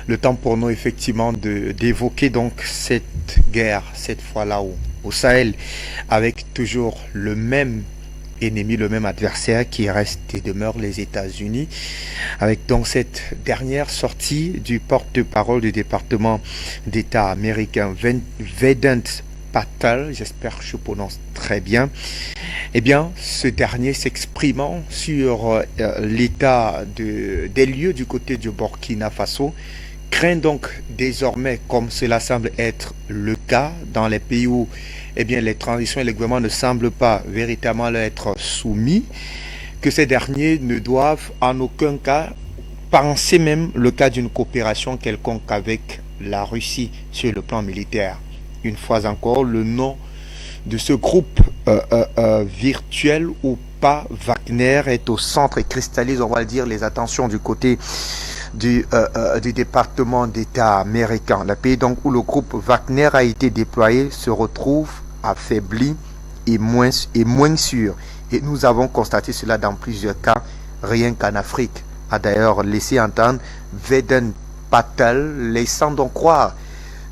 Le temps pour nous effectivement d'évoquer donc cette guerre, cette fois-là au Sahel, avec toujours le même ennemi, le même adversaire qui reste et demeure les États-Unis, avec donc cette dernière sortie du porte-parole du département d'État américain, Vedant Patel, j'espère que je prononce très bien. Eh bien, ce dernier s'exprimant sur l'état des lieux du côté du Burkina Faso, craint donc désormais, comme cela semble être le cas dans les pays où les transitions et les gouvernements ne semblent pas véritablement leur être soumis, que ces derniers ne doivent en aucun cas penser même le cas d'une coopération quelconque avec la Russie sur le plan militaire. Une fois encore, le nom de ce groupe virtuel ou pas Wagner est au centre et cristallise, on va le dire, les attentions du côté du département d'État américain. Le pays donc où le groupe Wagner a été déployé se retrouve affaibli et moins sûr. Et nous avons constaté cela dans plusieurs cas, rien qu'en Afrique, a d'ailleurs laissé entendre Vedant Patel, laissant donc croire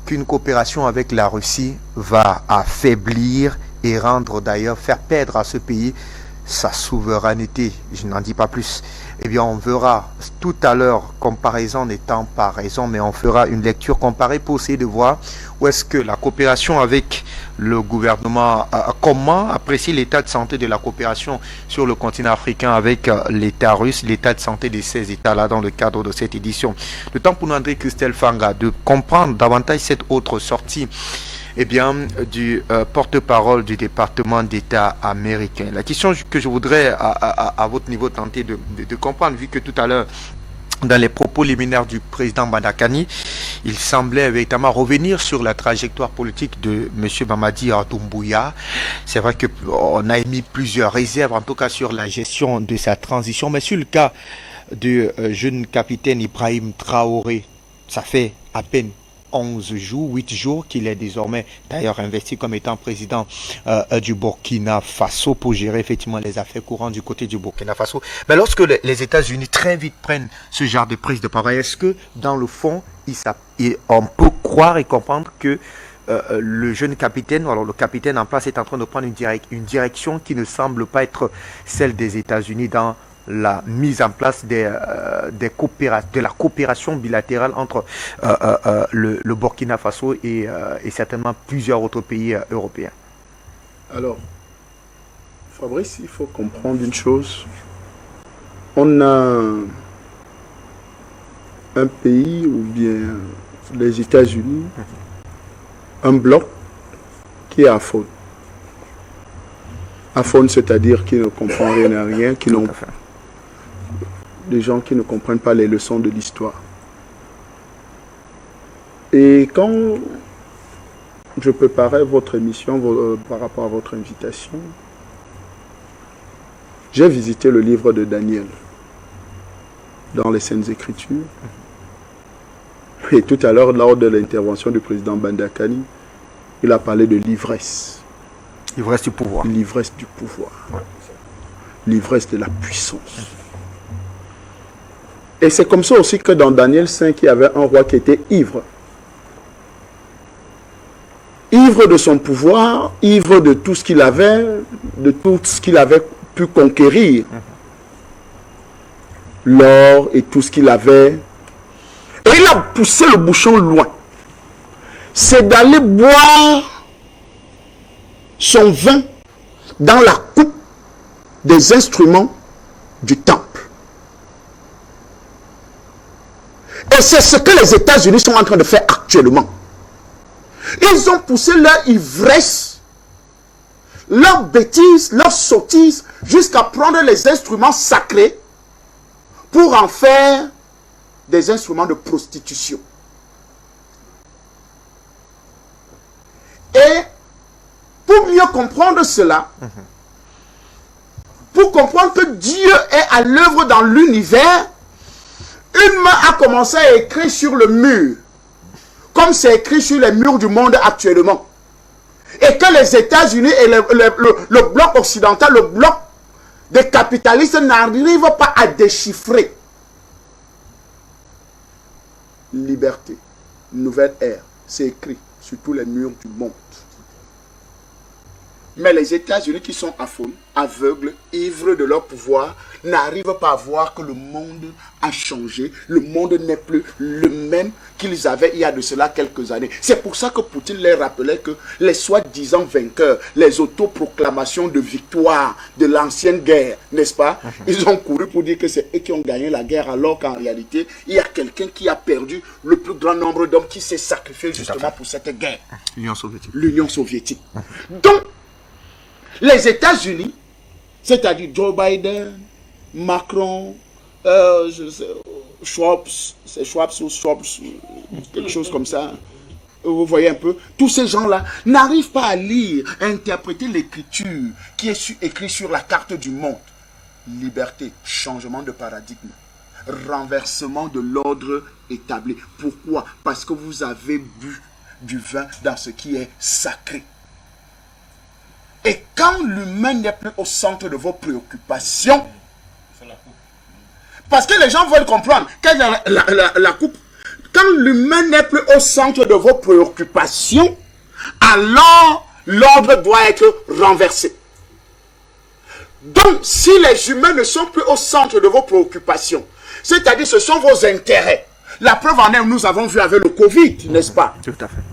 qu'une coopération avec la Russie va affaiblir et rendre d'ailleurs, faire perdre à ce pays sa souveraineté. Je n'en dis pas plus. Eh bien, on verra tout à l'heure, comparaison n'étant pas raison, mais on fera une lecture comparée pour essayer de voir où est-ce que la coopération avec le gouvernement, comment apprécier l'état de santé de la coopération sur le continent africain avec l'État russe, l'état de santé de ces États-là dans le cadre de cette édition. Le temps pour nous, André Christelle Fanga, de comprendre davantage cette autre sortie du porte-parole du département d'État américain. La question que je voudrais, à votre niveau, tenter de comprendre, vu que tout à l'heure, dans les propos liminaires du président Bandakani, il semblait véritablement revenir sur la trajectoire politique de M. Mamadi Doumbouya. C'est vrai qu'on a émis plusieurs réserves, en tout cas sur la gestion de sa transition, mais sur le cas du jeune capitaine Ibrahim Traoré, ça fait à peine 8 jours qu'il est désormais d'ailleurs investi comme étant président du Burkina Faso pour gérer effectivement les affaires courantes du côté du Burkina Faso. Mais lorsque les États-Unis très vite prennent ce genre de prise de parole, est-ce que dans le fond, on peut croire et comprendre que le jeune capitaine, ou alors le capitaine en place est en train de prendre une direction qui ne semble pas être celle des États-Unis dans la mise en place de la coopération bilatérale entre le Burkina Faso et certainement plusieurs autres pays européens? Alors, Fabrice, il faut comprendre une chose. On a un pays, ou bien les États-Unis, un bloc qui est à faune. À faune, c'est-à-dire qui ne comprend rien à rien, qui n'ont des gens qui ne comprennent pas les leçons de l'histoire. Et quand je préparais votre émission par rapport à votre invitation, j'ai visité le livre de Daniel dans les Saintes Écritures. Et tout à l'heure, lors de l'intervention du président Bandakani, il a parlé de l'ivresse. L'ivresse du pouvoir. L'ivresse du pouvoir. Ouais. L'ivresse de la puissance. Et c'est comme ça aussi que dans Daniel 5, il y avait un roi qui était ivre. Ivre de son pouvoir, ivre de tout ce qu'il avait, de tout ce qu'il avait pu conquérir. L'or et tout ce qu'il avait. Et il a poussé le bouchon loin. C'est d'aller boire son vin dans la coupe des instruments du temple. Et c'est ce que les États-Unis sont en train de faire actuellement. Ils ont poussé leur ivresse, leur bêtise, leur sottise, jusqu'à prendre les instruments sacrés pour en faire des instruments de prostitution. Et pour mieux comprendre cela, pour comprendre que Dieu est à l'œuvre dans l'univers, une main a commencé à écrire sur le mur, comme c'est écrit sur les murs du monde actuellement. Et que les États-Unis et le bloc occidental, le bloc des capitalistes n'arrivent pas à déchiffrer. liberté, nouvelle ère. C'est écrit sur tous les murs du monde. Mais les États-Unis qui sont affolés, aveugles, ivres de leur pouvoir, n'arrivent pas à voir que le monde a changé. Le monde n'est plus le même qu'ils avaient il y a de cela quelques années. C'est pour ça que Poutine leur rappelait que les soi-disant vainqueurs, les autoproclamations de victoire de l'ancienne guerre, n'est-ce pas? Ils ont couru pour dire que c'est eux qui ont gagné la guerre, alors qu'en réalité, il y a quelqu'un qui a perdu le plus grand nombre d'hommes qui s'est sacrifié justement pour cette guerre. L'Union soviétique. L'Union soviétique. Donc, les États-Unis, c'est-à-dire Joe Biden, Macron, Schwab, quelque chose comme ça, vous voyez un peu, tous ces gens-là n'arrivent pas à lire, à interpréter l'écriture qui est écrite sur la carte du monde. Liberté, changement de paradigme, renversement de l'ordre établi. Pourquoi? Parce que vous avez bu du vin dans ce qui est sacré. Et quand l'humain n'est plus au centre de vos préoccupations, parce que les gens veulent comprendre, quelle est la coupe, quand l'humain n'est plus au centre de vos préoccupations, alors l'ordre doit être renversé. Donc, si les humains ne sont plus au centre de vos préoccupations, c'est-à-dire ce sont vos intérêts, la preuve en est, nous avons vu avec le Covid, n'est-ce pas? Tout à fait.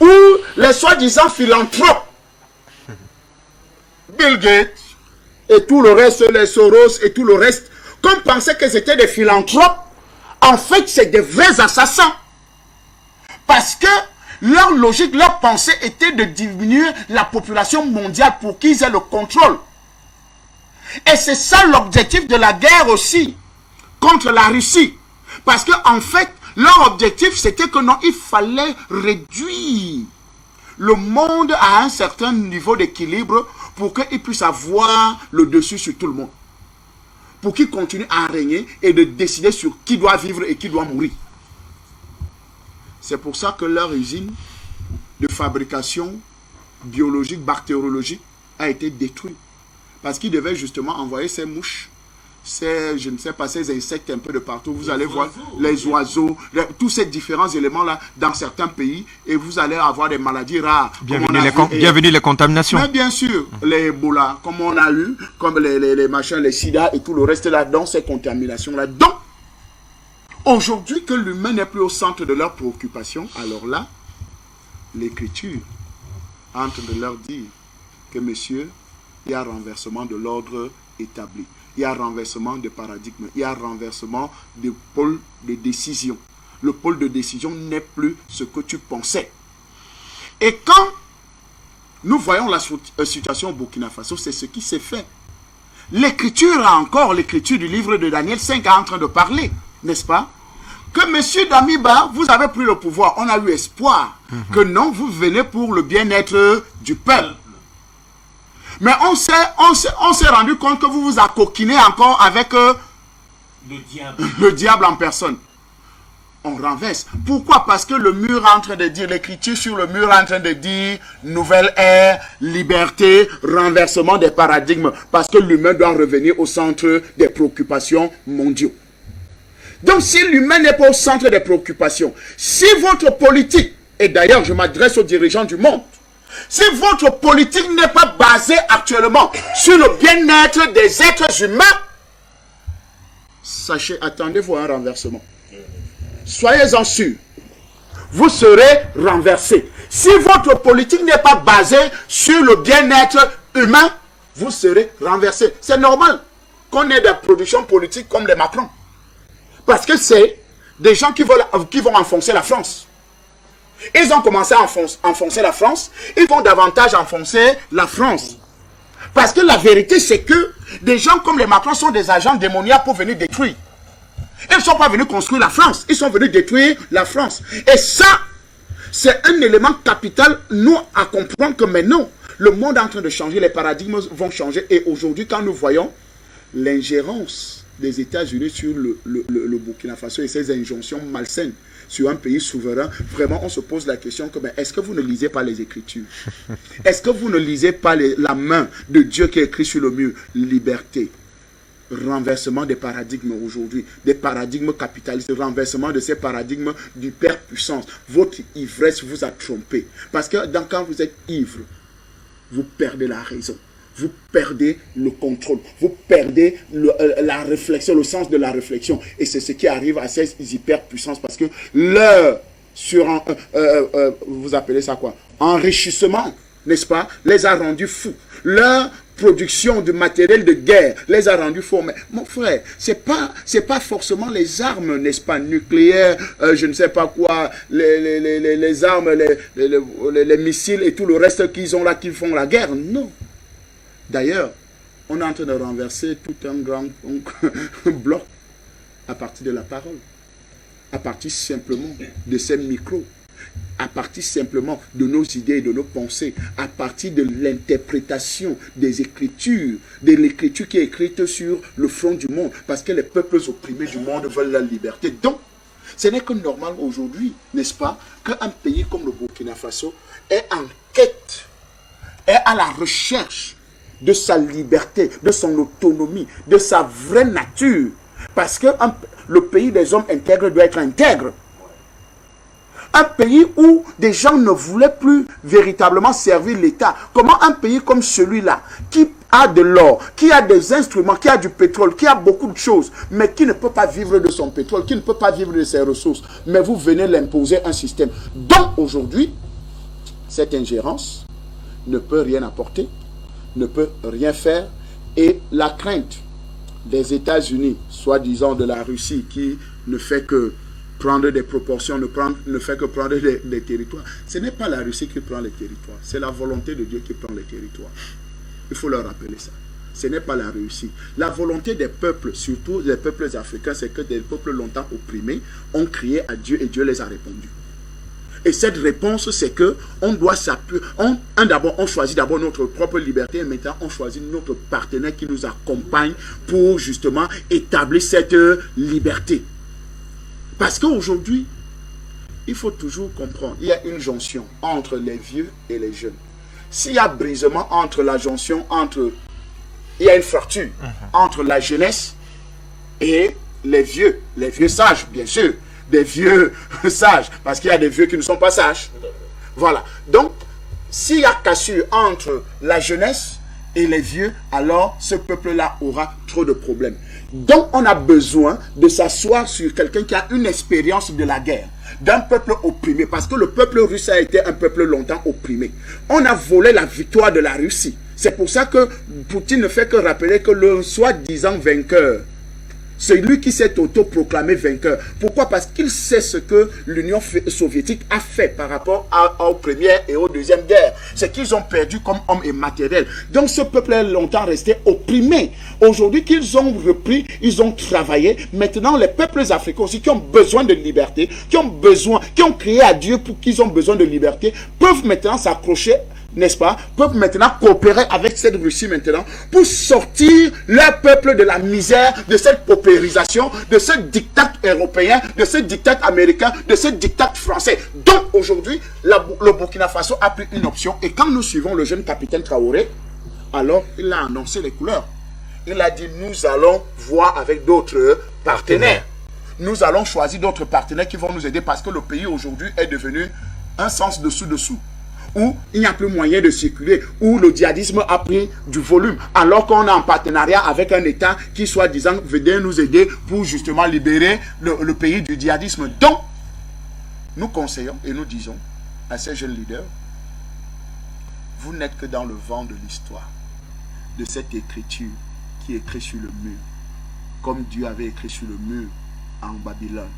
Où les soi-disant philanthropes, Bill Gates et tout le reste, les Soros et tout le reste, qu'on pensait que c'était des philanthropes, en fait, c'est des vrais assassins. Parce que leur logique, leur pensée était de diminuer la population mondiale pour qu'ils aient le contrôle. Et c'est ça l'objectif de la guerre aussi, contre la Russie. Parce qu'en fait, leur objectif, c'était que non, il fallait réduire le monde à un certain niveau d'équilibre pour qu'il puisse avoir le dessus sur tout le monde. Pour qu'il continue à régner et de décider sur qui doit vivre et qui doit mourir. C'est pour ça que leur usine de fabrication biologique, bactériologique a été détruite. Parce qu'ils devaient justement envoyer ces mouches, ces, je ne sais pas, ces insectes un peu de partout. Vous allez voir les oiseaux, tous ces différents éléments-là dans certains pays et vous allez avoir des maladies rares. Bienvenue les contaminations. Mais bien sûr, les Ebola, comme on a eu, comme les machins, les sida et tout le reste là, dans ces contaminations-là. Donc, aujourd'hui que l'humain n'est plus au centre de leurs préoccupations, alors là, l'écriture est en train de leur dire que monsieur, il y a renversement de l'ordre établi. Il y a renversement de paradigme. Il y a renversement de pôle de décision. Le pôle de décision n'est plus ce que tu pensais. Et quand nous voyons la situation au Burkina Faso, c'est ce qui s'est fait. L'écriture a encore, l'écriture du livre de Daniel 5 est en train de parler, n'est-ce pas? Que monsieur Damiba, vous avez pris le pouvoir. On a eu espoir que non, vous venez pour le bien-être du peuple. Mais on s'est rendu compte que vous vous accoquinez encore avec le diable en personne. On renverse. Pourquoi? Parce que le mur est en train de dire, l'écriture sur le mur est en train de dire nouvelle ère, liberté, renversement des paradigmes. Parce que l'humain doit revenir au centre des préoccupations mondiaux. Donc si l'humain n'est pas au centre des préoccupations, si votre politique, et d'ailleurs je m'adresse aux dirigeants du monde, si votre politique n'est pas basée actuellement sur le bien-être des êtres humains, sachez, attendez-vous à un renversement. Soyez-en sûrs, vous serez renversés. Si votre politique n'est pas basée sur le bien-être humain, vous serez renversés. C'est normal qu'on ait des productions politiques comme les Macron. Parce que c'est des gens qui vont enfoncer la France. Ils ont commencé à enfoncer la France. Ils vont davantage enfoncer la France. Parce que la vérité, c'est que des gens comme les Macron sont des agents démoniaques pour venir détruire. Ils ne sont pas venus construire la France. Ils sont venus détruire la France. Et ça, c'est un élément capital, nous, à comprendre que maintenant, le monde est en train de changer. Les paradigmes vont changer. Et aujourd'hui, quand nous voyons l'ingérence des États-Unis sur le Burkina Faso et ses injonctions malsaines sur un pays souverain, vraiment on se pose la question que est-ce que vous ne lisez pas les Écritures? Est-ce que vous ne lisez pas la main de Dieu qui est écrit sur le mur? Liberté, renversement des paradigmes aujourd'hui, des paradigmes capitalistes, renversement de ces paradigmes d'hyperpuissance. Votre ivresse vous a trompé. Parce que quand vous êtes ivre, vous perdez la raison. Vous perdez le contrôle. Vous perdez la réflexion, le sens de la réflexion. Et c'est ce qui arrive à ces hyperpuissances parce que leur vous appelez ça quoi? Enrichissement, n'est-ce pas? Les a rendus fous. Leur production de matériel de guerre les a rendus fous. Mais mon frère, c'est pas forcément les armes, n'est-ce pas, nucléaires, je ne sais pas quoi, les armes, les missiles et tout le reste qu'ils ont là, qui font la guerre. Non. D'ailleurs, on est en train de renverser tout un grand bloc à partir de la parole, à partir simplement de ces micros, à partir simplement de nos idées et de nos pensées, à partir de l'interprétation des Écritures, de l'Écriture qui est écrite sur le front du monde, parce que les peuples opprimés du monde veulent la liberté. Donc, ce n'est que normal aujourd'hui, n'est-ce pas, qu'un pays comme le Burkina Faso est en quête, est à la recherche de sa liberté, de son autonomie, de sa vraie nature. Parce que le pays des hommes intègres doit être intègre. Un pays où des gens ne voulaient plus véritablement servir l'État. Comment un pays comme celui-là, qui a de l'or, qui a des instruments, qui a du pétrole, qui a beaucoup de choses, mais qui ne peut pas vivre de son pétrole, qui ne peut pas vivre de ses ressources, mais vous venez l'imposer un système. Donc aujourd'hui, cette ingérence ne peut rien apporter, ne peut rien faire, et la crainte des États-Unis, soi-disant de la Russie, qui ne fait que prendre des proportions, ne fait que prendre des territoires. Ce n'est pas la Russie qui prend les territoires, c'est la volonté de Dieu qui prend les territoires. Il faut leur rappeler ça. Ce n'est pas la Russie. La volonté des peuples, surtout des peuples africains, c'est que des peuples longtemps opprimés ont crié à Dieu et Dieu les a répondu. Et cette réponse, c'est que on doit s'appuyer. D'abord, on choisit d'abord notre propre liberté et maintenant, on choisit notre partenaire qui nous accompagne pour justement établir cette liberté. Parce qu'aujourd'hui, il faut toujours comprendre, il y a une jonction entre les vieux et les jeunes. S'il y a brisement entre la jonction, il y a une fracture entre la jeunesse et les vieux sages, bien sûr. Des vieux sages, parce qu'il y a des vieux qui ne sont pas sages. Voilà. Donc, s'il y a cassure entre la jeunesse et les vieux, alors ce peuple-là aura trop de problèmes. Donc, on a besoin de s'asseoir sur quelqu'un qui a une expérience de la guerre, d'un peuple opprimé, parce que le peuple russe a été un peuple longtemps opprimé. On a volé la victoire de la Russie. C'est pour ça que Poutine ne fait que rappeler que le soi-disant vainqueur, c'est lui qui s'est autoproclamé vainqueur. Pourquoi? Parce qu'il sait ce que l'Union soviétique a fait par rapport aux premières et aux deuxièmes guerres. C'est qu'ils ont perdu comme hommes et matériel. Donc ce peuple est longtemps resté opprimé. Aujourd'hui qu'ils ont repris, ils ont travaillé. Maintenant les peuples africains aussi qui ont besoin de liberté, qui ont crié à Dieu pour qu'ils ont besoin de liberté, peuvent maintenant s'accrocher, n'est-ce pas, peuvent maintenant coopérer avec cette Russie maintenant pour sortir leur peuple de la misère, de cette paupérisation, de ce diktat européen, de ce diktat américain, de ce diktat français. Donc aujourd'hui, le Burkina Faso a pris une option et quand nous suivons le jeune capitaine Traoré, alors il a annoncé les couleurs. Il a dit nous allons voir avec d'autres partenaires. Nous allons choisir d'autres partenaires qui vont nous aider parce que le pays aujourd'hui est devenu un sens dessous-dessous, où il n'y a plus moyen de circuler, où le djihadisme a pris du volume, alors qu'on est en partenariat avec un État qui, soi-disant, veut nous aider pour justement libérer le pays du djihadisme. Donc, nous conseillons et nous disons à ces jeunes leaders, vous n'êtes que dans le vent de l'histoire, de cette écriture qui est écrite sur le mur, comme Dieu avait écrit sur le mur en Babylone.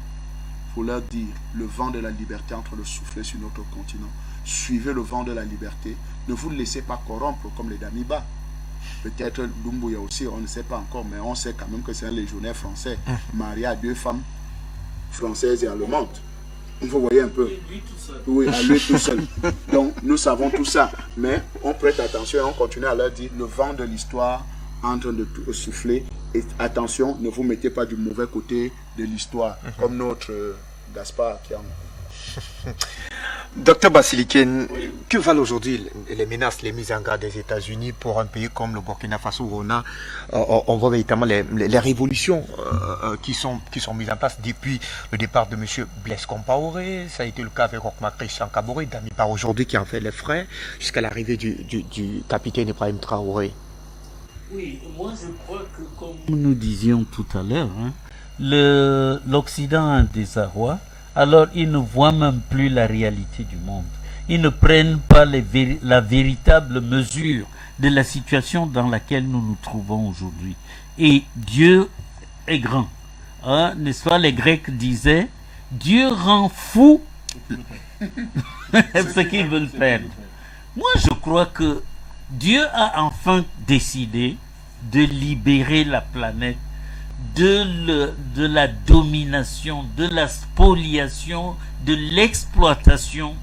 Il faut leur dire, le vent de la liberté est en train de souffler sur notre continent. Suivez le vent de la liberté. Ne vous laissez pas corrompre comme les Damiba. Peut-être Doumbouya aussi, on ne sait pas encore, mais on sait quand même que c'est un légionnaire français, marié à 2 femmes françaises et allemandes. Vous voyez un peu. Lui tout seul. Oui, à lui tout seul. Donc, nous savons tout ça. Mais on prête attention et on continue à leur dire, le vent de l'histoire est en train de souffler. Et attention, ne vous mettez pas du mauvais côté de l'histoire, comme notre Gaspard qui en... Docteur Basiliken, que valent aujourd'hui les menaces, les mises en garde des États-Unis pour un pays comme le Burkina Faso où on voit véritablement les révolutions qui sont mises en place depuis le départ de M. Blaise Compaoré. Ça a été le cas avec Hokma Christian Kaboré, Damibar aujourd'hui qui en fait les frais, jusqu'à l'arrivée du capitaine Ibrahim Traoré. Oui, moi je crois que comme nous disions tout à l'heure, hein, l'Occident a un désarroi. Alors ils ne voient même plus la réalité du monde. Ils ne prennent pas la véritable mesure de la situation dans laquelle nous nous trouvons aujourd'hui. Et Dieu est grand. Hein, n'est-ce pas, les Grecs disaient, Dieu rend fou ce qu'ils veulent perdre. Moi je crois que Dieu a enfin décidé de libérer la planète de la domination, de la spoliation, de l'exploitation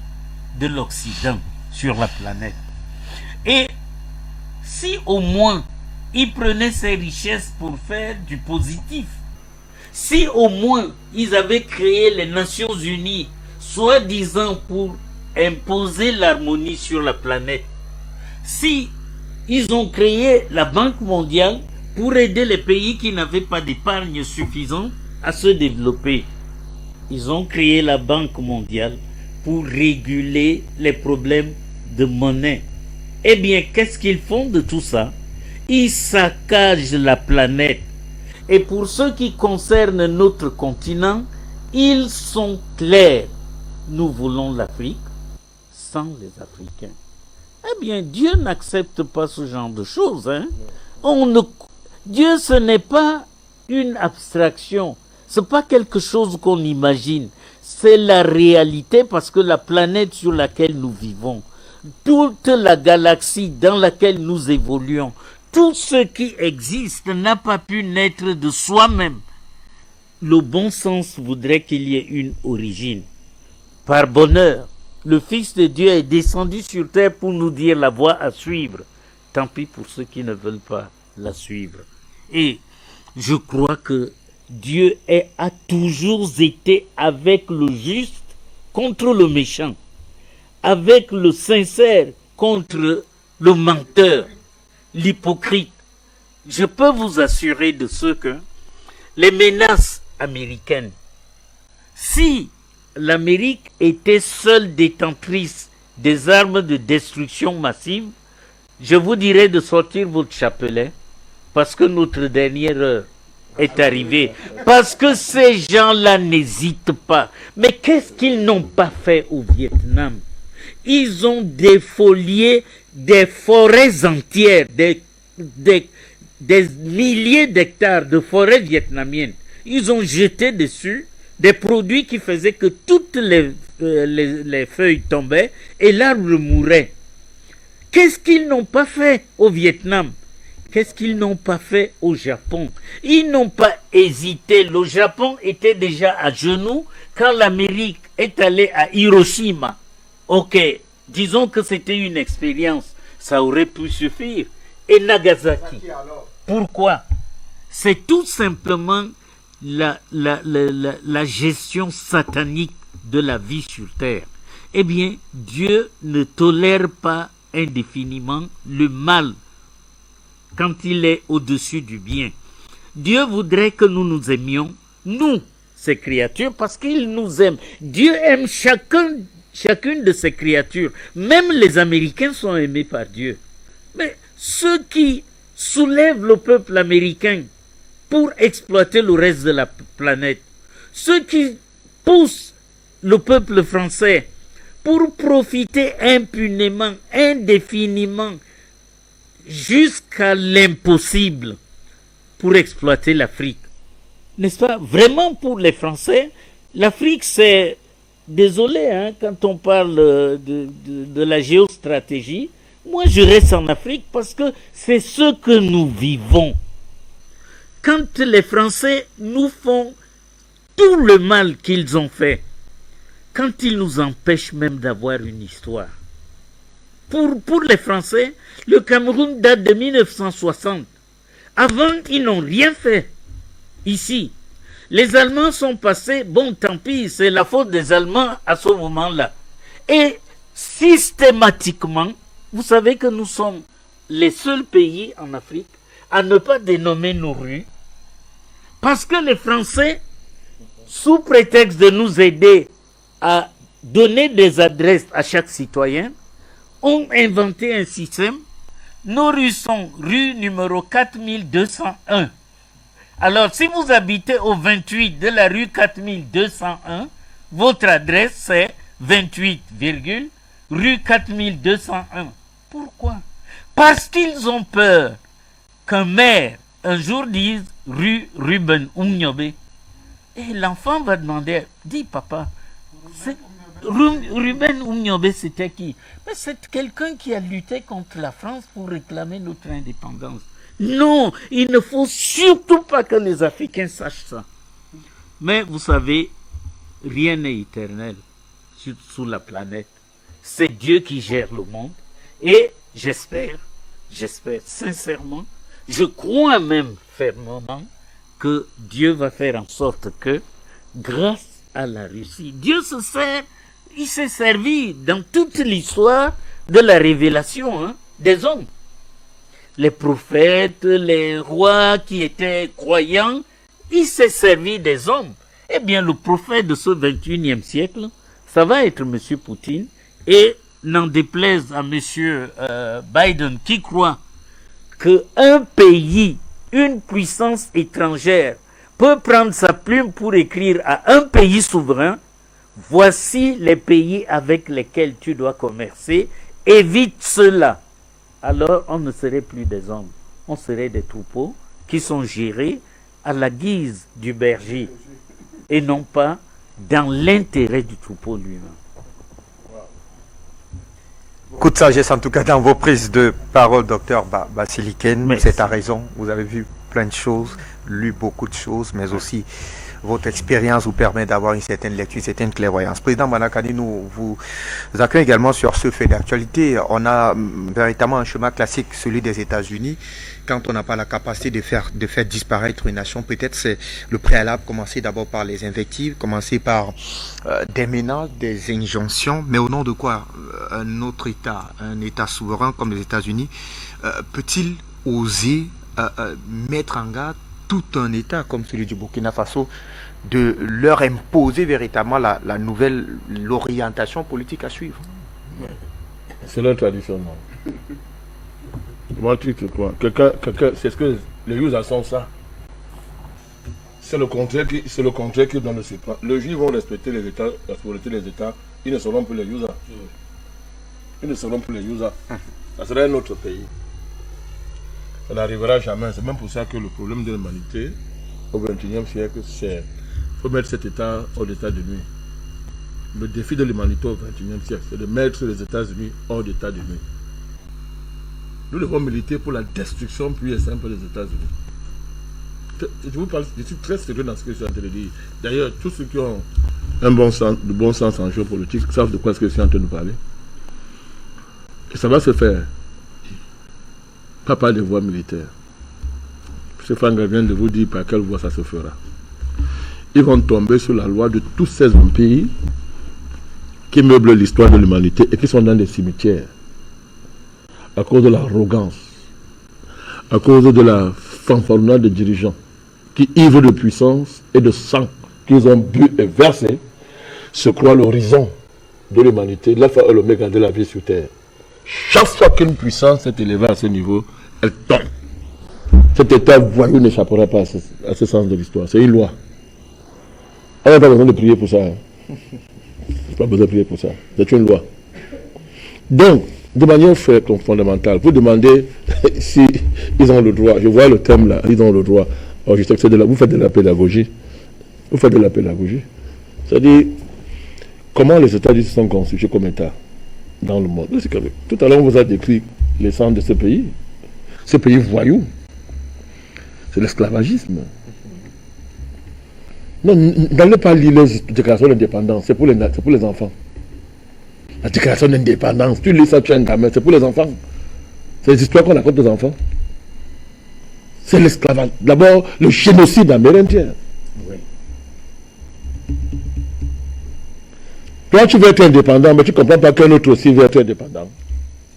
de l'Occident sur la planète. Et si au moins ils prenaient ces richesses pour faire du positif, si au moins ils avaient créé les Nations Unies, soi-disant pour imposer l'harmonie sur la planète, si ils ont créé la Banque mondiale pour aider les pays qui n'avaient pas d'épargne suffisante à se développer. Ils ont créé la Banque mondiale pour réguler les problèmes de monnaie. Eh bien, qu'est-ce qu'ils font de tout ça? Ils saccagent la planète. Et pour ce qui concerne notre continent, ils sont clairs. Nous voulons l'Afrique sans les Africains. Eh bien, Dieu n'accepte pas ce genre de choses. Hein? Dieu, ce n'est pas une abstraction. Ce n'est pas quelque chose qu'on imagine. C'est la réalité parce que la planète sur laquelle nous vivons, toute la galaxie dans laquelle nous évoluons, tout ce qui existe n'a pas pu naître de soi-même. Le bon sens voudrait qu'il y ait une origine. Par bonheur, le Fils de Dieu est descendu sur terre pour nous dire la voie à suivre. Tant pis pour ceux qui ne veulent pas la suivre. Et je crois que Dieu a toujours été avec le juste contre le méchant, avec le sincère contre le menteur, l'hypocrite. Je peux vous assurer de ce que les menaces américaines, si l'Amérique était seule détentrice des armes de destruction massive, je vous dirais de sortir votre chapelet parce que notre dernière heure est arrivée. Parce que ces gens-là n'hésitent pas. Mais qu'est-ce qu'ils n'ont pas fait au Vietnam? Ils ont défolié des forêts entières, des milliers d'hectares de forêts vietnamiennes. Ils ont jeté dessus des produits qui faisaient que toutes les feuilles tombaient et l'arbre mourait. Qu'est-ce qu'ils n'ont pas fait au Vietnam? Qu'est-ce qu'ils n'ont pas fait au Japon? Ils n'ont pas hésité. Le Japon était déjà à genoux quand l'Amérique est allée à Hiroshima. Ok, disons que c'était une expérience. Ça aurait pu suffire. Et Nagasaki. Pourquoi? C'est tout simplement la gestion satanique de la vie sur terre. Eh bien, Dieu ne tolère pas indéfiniment le mal quand il est au-dessus du bien. Dieu voudrait que nous nous aimions, nous, ces créatures, parce qu'il nous aime. Dieu aime chacune de ces créatures. Même les Américains sont aimés par Dieu. Mais ceux qui soulèvent le peuple américain pour exploiter le reste de la planète, ceux qui poussent le peuple français pour profiter impunément, indéfiniment, jusqu'à l'impossible pour exploiter l'Afrique. N'est-ce pas? Vraiment pour les Français, l'Afrique c'est... Désolé, hein, quand on parle de la géostratégie, moi je reste en Afrique parce que c'est ce que nous vivons. Quand les Français nous font tout le mal qu'ils ont fait, quand ils nous empêchent même d'avoir une histoire. Pour les Français, le Cameroun date de 1960. Avant, ils n'ont rien fait. Ici, les Allemands sont passés, bon tant pis, c'est la faute des Allemands à ce moment-là. Et systématiquement, vous savez que nous sommes les seuls pays en Afrique à ne pas dénommer nos rues, parce que les Français, sous prétexte de nous aider à donner des adresses à chaque citoyen, ont inventé un système. Nos rues sont rue numéro 4201. Alors, si vous habitez au 28 de la rue 4201, votre adresse c'est 28, rue 4201. Pourquoi? Parce qu'ils ont peur qu'un maire un jour dise rue Ruben Oumniobe. Et l'enfant va demander, dis papa, Ruben Oumniobe c'était qui? Mais c'est quelqu'un qui a lutté contre la France pour réclamer notre indépendance. Non, il ne faut surtout pas que les Africains sachent ça. Mais vous savez, rien n'est éternel sous la planète. C'est Dieu qui gère le monde. Et j'espère sincèrement, je crois même fermement que Dieu va faire en sorte que, grâce à la Russie, il s'est servi dans toute l'histoire de la révélation des hommes. Les prophètes, les rois qui étaient croyants, il s'est servi des hommes. Eh bien, le prophète de ce 21e siècle, ça va être M. Poutine, et n'en déplaise à M. Biden qui croit qu'un pays, une puissance étrangère, peut prendre sa plume pour écrire à un pays souverain, voici les pays avec lesquels tu dois commercer, évite cela. Alors on ne serait plus des hommes, on serait des troupeaux qui sont gérés à la guise du berger et non pas dans l'intérêt du troupeau lui-même. Beaucoup de sagesse en tout cas dans vos prises de parole, docteur Basiliken. C'est à raison, vous avez vu plein de choses, lu beaucoup de choses, mais aussi votre expérience vous permet d'avoir une certaine lecture, une certaine clairvoyance. Président Manakani, nous vous accueillons également sur ce fait d'actualité. On a véritablement un chemin classique, celui des États-Unis. Quand on n'a pas la capacité de faire disparaître une nation, peut-être c'est le préalable, commencer d'abord par les invectives, commencer par des menaces, des injonctions, mais au nom de quoi un autre État, un État souverain comme les États-Unis, peut-il oser mettre en garde tout un État comme celui du Burkina Faso, de leur imposer véritablement l'orientation politique à suivre? C'est leur tradition, non? Moi, tu te crois? C'est ce que les Yusa sont ça. C'est le contraire qui donne le surplus. Les Juifs vont respecter les États, la souveraineté des États, ils ne seront plus les Yusa. Ils ne seront plus les Yusa. Ça serait un autre pays. Ça n'arrivera jamais. C'est même pour ça que le problème de l'humanité au XXIe siècle, c'est qu'il faut mettre cet État hors d'état de nuit. Le défi de l'humanité au XXIe siècle, c'est de mettre les États-Unis hors d'état de nuit. Nous devons militer pour la destruction pure et simple des États-Unis. Je vous parle, je suis très sérieux dans ce que je suis en train de dire. D'ailleurs, tous ceux qui ont un bon sens en géopolitique savent de quoi est-ce que je suis en train de parler. Et ça va se faire. Pas par des voies militaires. M. Fanga vient de vous dire par quelle voie ça se fera. Ils vont tomber sur la loi de tous ces pays qui meublent l'histoire de l'humanité et qui sont dans des cimetières à cause de l'arrogance, à cause de la fanfaronnade des dirigeants qui, ivres de puissance et de sang qu'ils ont bu et versé, se croient l'horizon de l'humanité, l'alpha et l'oméga de la vie sur terre. Chaque fois qu'une puissance est élevée à ce niveau, elle tombe. Cet État voyou n'échappera pas à ce sens de l'histoire. C'est une loi. On n'a pas besoin de prier pour ça. Pas besoin de prier pour ça. C'est une loi. Donc, de manière fondamentale, vous demandez si ils ont le droit. Je vois le thème là, ils ont le droit. Alors, je sais que vous faites de la pédagogie. Vous faites de la pédagogie. C'est-à-dire, comment les États-Unis sont constitués comme État dans le monde. Tout à l'heure, on vous a décrit les centres de ce pays. Ce pays voyou. C'est l'esclavagisme. Non, n'allez pas lire les déclarations d'indépendance. C'est pour les enfants. La déclaration d'indépendance, tu lis ça, tu es un gamin. C'est pour les enfants. C'est les histoires qu'on raconte aux enfants. C'est l'esclavage. D'abord, le génocide amérindien. Oui. Toi, tu veux être indépendant, mais tu ne comprends pas qu'un autre aussi veut être indépendant.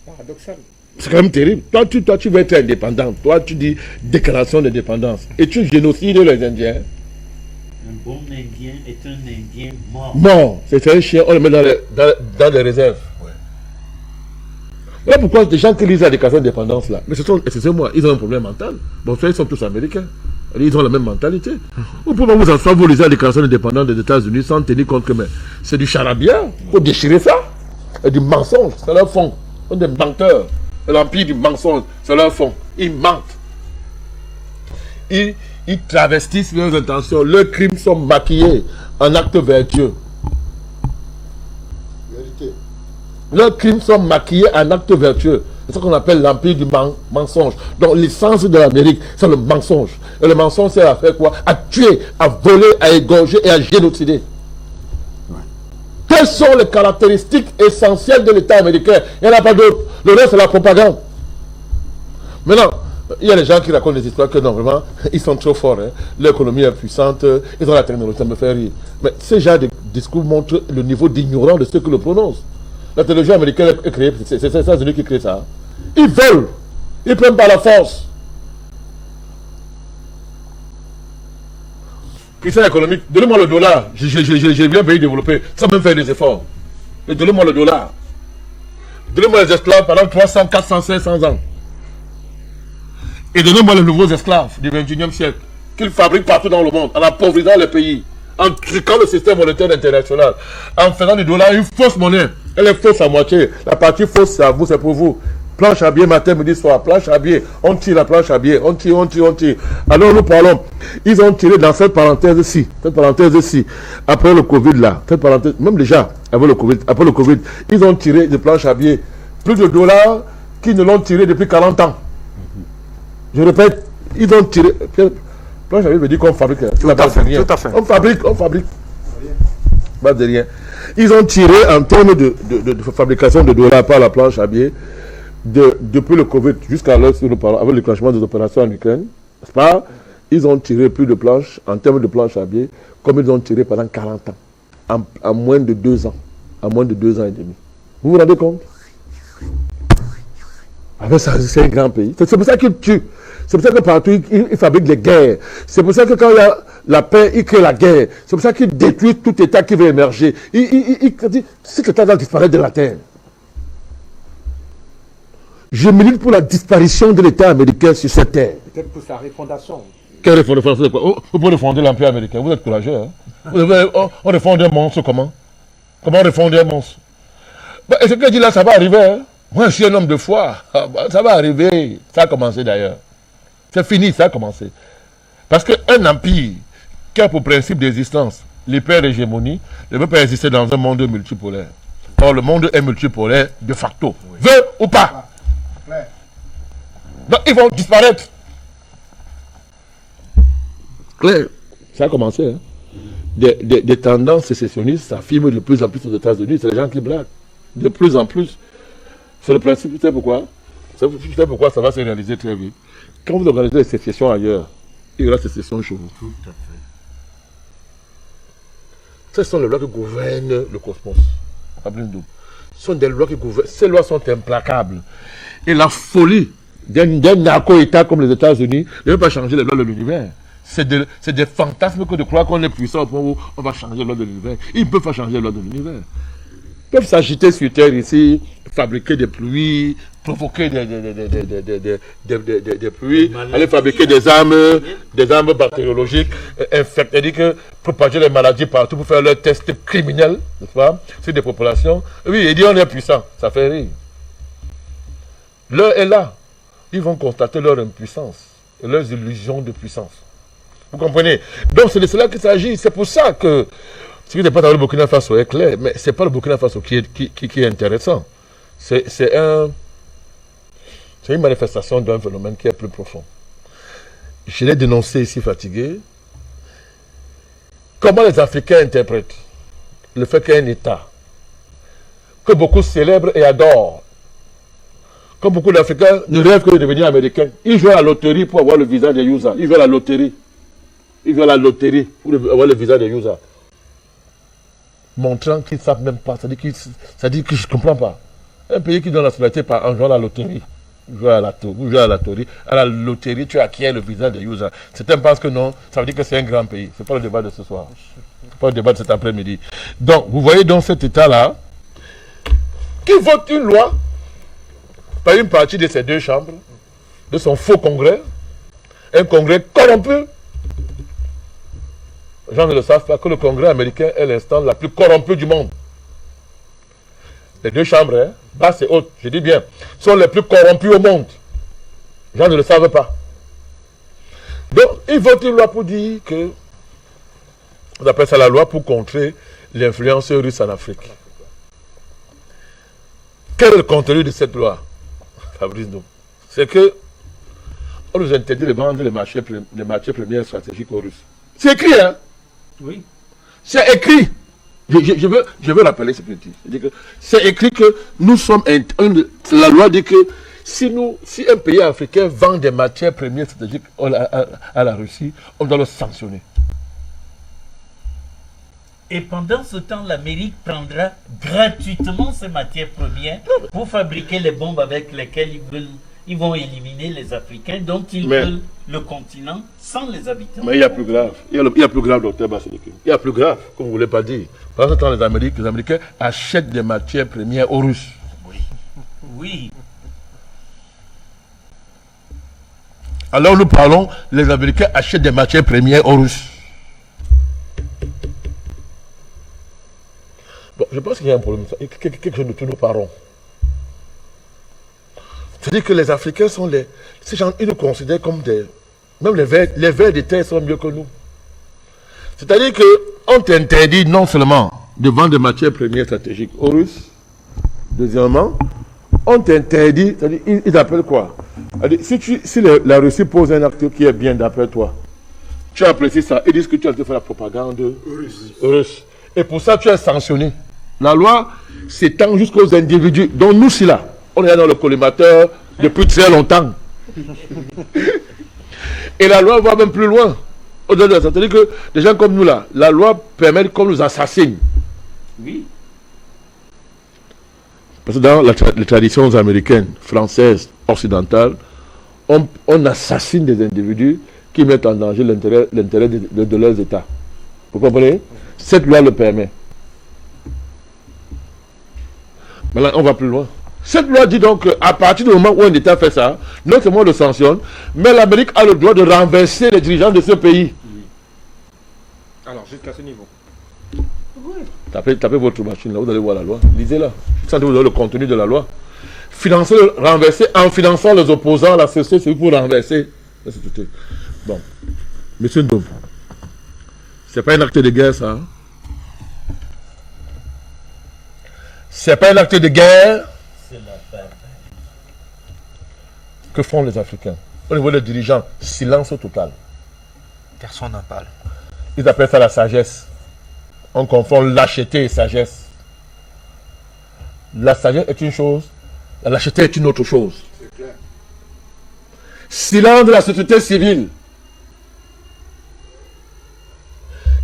Paradoxal. C'est quand même terrible. Toi, tu veux être indépendant. Toi, tu dis déclaration d'indépendance. Et tu génocides les Indiens. Un bon Indien est un Indien mort. Mort. C'est un chien, on le met dans les réserves. Voilà pourquoi les gens qui lisent la déclaration d'indépendance là, mais excusez-moi, ils ont un problème mental. Bon, ils sont tous américains. Ils ont la même mentalité. Vous pouvez vous asseoir, vous lisez la déclaration d'indépendance des États-Unis sans tenir compte que c'est du charabia. Il faut déchirer ça. Et du mensonge, c'est leur fond. Ils sont des menteurs. L'empire du mensonge, c'est leur fond. Ils mentent. Ils travestissent leurs intentions. Leurs crimes sont maquillés en actes vertueux. Vérité. Leurs crimes sont maquillés en actes vertueux. C'est ce qu'on appelle l'empire du mensonge. Donc l'essence de l'Amérique, c'est le mensonge. Et le mensonge, c'est à faire quoi? À tuer, à voler, à égorger et à génocider. Ouais. Quelles sont les caractéristiques essentielles de l'État américain? Il n'y en a pas d'autres. Le reste, c'est la propagande. Maintenant, il y a des gens qui racontent des histoires que non, vraiment, ils sont trop forts. Hein. L'économie est puissante, ils ont la technologie, ça me fait rire. Mais ces gens de discours montrent le niveau d'ignorance de ceux qui le prononcent. La technologie américaine est créée, c'est les États-Unis qui créent ça. Ils veulent, ils prennent par la force. Puissance économique, donnez-moi le dollar, j'ai bien un pays développé, sans même faire des efforts. Mais donnez-moi le dollar. Donnez-moi les esclaves pendant 300, 400, 500 ans. Et donnez-moi les nouveaux esclaves du 21e siècle, qu'ils fabriquent partout dans le monde, en appauvrissant les pays, en truquant le système monétaire international, en faisant du dollar une fausse monnaie. Elle est fausse à moitié. La partie fausse, c'est à vous, c'est pour vous. Planche à billets matin, midi, soir. Planche à billets. On tire la planche à billets. On tire, on tire, on tire. Alors nous parlons. Ils ont tiré dans cette parenthèse-ci. Cette parenthèse-ci. Après le Covid là. Cette parenthèse. Même déjà, après le Covid, ils ont tiré des planches à billets. Plus de dollars qu'ils ne l'ont tiré depuis 40 ans. Je répète, ils ont tiré. Planche à billets veut dire qu'on fabrique. Tout à fait. On fabrique. Pas de rien. Ils ont tiré en termes de fabrication de dollars par la planche à billets depuis le Covid jusqu'à l'heure où nous parlons, avec le déclenchement des opérations en Ukraine, n'est-ce pas? Ils ont tiré plus de planches, en termes de planches à billets, comme ils ont tiré pendant 40 ans, en moins de 2 ans, en moins de 2 ans et demi. Vous vous rendez compte? Avec ça, c'est un grand pays. C'est pour ça qu'ils tuent. C'est pour ça que partout, ils fabriquent des guerres. C'est pour ça que quand il y a la paix, ils créent la guerre. C'est pour ça qu'ils détruisent tout État qui veut émerger. Cet État doit disparaître de la terre. Je milite pour la disparition de l'État américain sur cette terre. Peut-être pour sa refondation. Quelle refondation? Vous pouvez refonder l'Empire américain. Vous êtes courageux. Hein? On refonde un monstre comment? Comment on refonde un monstre? Et ce que je dis là, ça va arriver. Hein? Moi, je suis un homme de foi. Ça va arriver. Ça a commencé d'ailleurs. C'est fini, ça a commencé. Parce qu'un empire qui a pour principe d'existence l'hyper-hégémonie ne peut pas exister dans un monde multipolaire. Or, le monde est multipolaire de facto. Oui. Veut ou pas? Donc, ils vont disparaître. Claire. Ça a commencé. Hein? Des tendances sécessionnistes s'affirment de plus en plus aux États-Unis. C'est les gens qui blaguent. De plus en plus. C'est le principe. Tu sais pourquoi? Tu sais pourquoi ça va se réaliser très vite. Quand vous organisez des sécessions ailleurs, il y aura sécession chez vous. Tout à fait. Ce sont les lois qui gouvernent le cosmos. Ce sont des lois qui gouvernent. Ces lois sont implacables. Et la folie d'un narco-État comme les États-Unis ne veut pas changer les lois de l'univers. C'est des fantasmes que de croire qu'on est puissant au point où on va changer les lois de l'univers. Ils ne peuvent pas changer les lois de l'univers. Ils peuvent s'agiter sur Terre ici, fabriquer des pluies, provoquer des pluies, aller fabriquer des armes bactériologiques, c'est-à-dire que propager les maladies partout pour faire leurs tests criminels, n'est-ce pas, sur des populations. Oui, ils disent on est puissant, ça fait rire. L'heure est là. Ils vont constater leur impuissance et leurs illusions de puissance. Vous comprenez? Donc c'est de cela qu'il s'agit. C'est pour ça que ce qui n'est pas dans le Burkina Faso est clair, mais ce n'est pas le Burkina Faso qui est intéressant. C'est une manifestation d'un phénomène qui est plus profond. Je l'ai dénoncé ici, fatigué. Comment les Africains interprètent le fait qu'il y ait un État que beaucoup célèbrent et adorent? Comme beaucoup d'Africains ne rêvent que de devenir américains. Ils jouent à la loterie pour avoir le visa de Yusa. Ils jouent à la loterie. Ils jouent à la loterie pour avoir le visa de Yusa. montrant qu'ils ne savent même pas. Ça dit que je ne comprends pas. Un pays qui donne la solidarité en jouant à la loterie. Jouer à la loterie, tu acquiers le visa de user. Certains pensent que non, ça veut dire que c'est un grand pays. Ce n'est pas le débat de ce soir. Ce n'est pas le débat de cet après-midi. Donc, vous voyez dans cet état-là, qui vote une loi par une partie de ces deux chambres, de son faux congrès, un congrès corrompu. Les gens ne le savent pas que le congrès américain est l'instance la plus corrompue du monde. Les deux chambres, hein, basse et haute, je dis bien, sont les plus corrompus au monde. Les gens ne le savent pas. Donc, ils votent une loi pour dire que, on appelle ça la loi pour contrer l'influence russe en Afrique. Quel est le contenu de cette loi, Fabrice Ndom? C'est que on nous interdit de vendre les matières premières stratégiques aux Russes. C'est écrit, hein? Oui. C'est écrit. Je veux rappeler ce petit. C'est écrit que nous sommes... La loi dit que si un pays africain vend des matières premières stratégiques à la Russie, on doit le sanctionner. Et pendant ce temps, l'Amérique prendra gratuitement ces matières premières pour fabriquer les bombes avec lesquelles ils vont éliminer les Africains dont ils veulent le continent sans les habitants. Mais il y a plus grave. Il y a plus grave, docteur Basselikou. Il y a plus grave, comme vous ne voulez pas dire. Pendant ce temps, les Américains achètent des matières premières aux Russes. Oui. Oui. Alors nous parlons, les Américains achètent des matières premières aux Russes. Bon, je pense qu'il y a un problème. Quelque chose de tout nous parlons. C'est-à-dire que les Africains sont ces gens, ils nous considèrent comme des... Même les vers de terre sont mieux que nous. C'est-à-dire qu'on t'interdit non seulement de vendre des matières premières stratégiques aux Russes, deuxièmement, on t'interdit, c'est-à-dire, ils appellent quoi? Si la Russie pose un acte qui est bien d'après toi, tu apprécies ça, ils disent que tu as fait la propagande russe. Et pour ça, tu es sanctionné. La loi s'étend jusqu'aux individus, dont nous, si là, on est dans le collimateur depuis très longtemps. Et la loi va même plus loin. C'est-à-dire que des gens comme nous là, la loi permet qu'on nous assassine. Oui. Parce que dans les traditions américaines, françaises, occidentales, on assassine des individus qui mettent en danger l'intérêt de leurs États. Vous comprenez? Cette loi le permet. Maintenant, on va plus loin. Cette loi dit donc qu'à partir du moment où un État fait ça, non seulement on le sanctionne, mais l'Amérique a le droit de renverser les dirigeants de ce pays. Oui. Alors, jusqu'à ce niveau. Oui. Tapez votre machine là, vous allez voir la loi. Lisez-la. Vous avez le contenu de la loi. Renverser en finançant les opposants à la société, c'est pour renverser la société. Bon. Monsieur Ndom, c'est pas un acte de guerre, ça. Hein? C'est pas un acte de guerre. C'est la bataille. Que font les Africains? Au niveau des dirigeants, silence total. Personne n'en parle. Ils appellent ça la sagesse. On confond lâcheté et sagesse. La sagesse est une chose, la lâcheté est une autre chose. C'est clair. Silence de la société civile,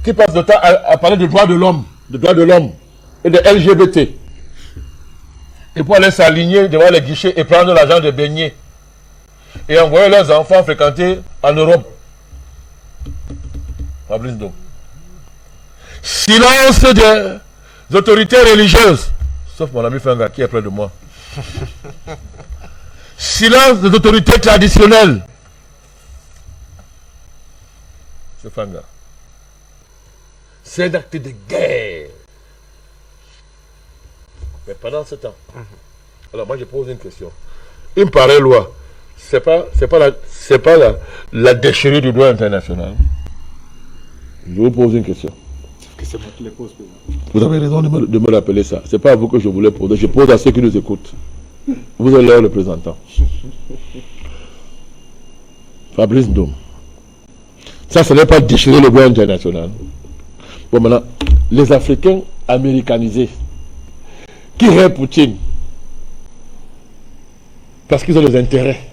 qui passe le temps à parler de droits de l'homme, et de LGBT. Et pour aller s'aligner devant les guichets et prendre l'argent de beignets. Et envoyer leurs enfants fréquenter en Europe. Fabrice Ndom. Silence des autorités religieuses. Sauf mon ami Fanga qui est près de moi. Silence des autorités traditionnelles. C'est Fanga. C'est un acte de guerre. Mais pendant ce temps, alors moi je pose une question. Une pareille loi, c'est pas la déchérie du droit international. Je vous pose une question. Que c'est moi qui les pose. Vous avez raison de me rappeler ça. C'est pas à vous que je voulais poser. Je pose à ceux qui nous écoutent. Vous êtes leur représentant. Fabrice Ndom. Ça, ce n'est pas déchirer le droit international. Bon, maintenant, les Africains américanisés qui aiment Poutine parce qu'ils ont des intérêts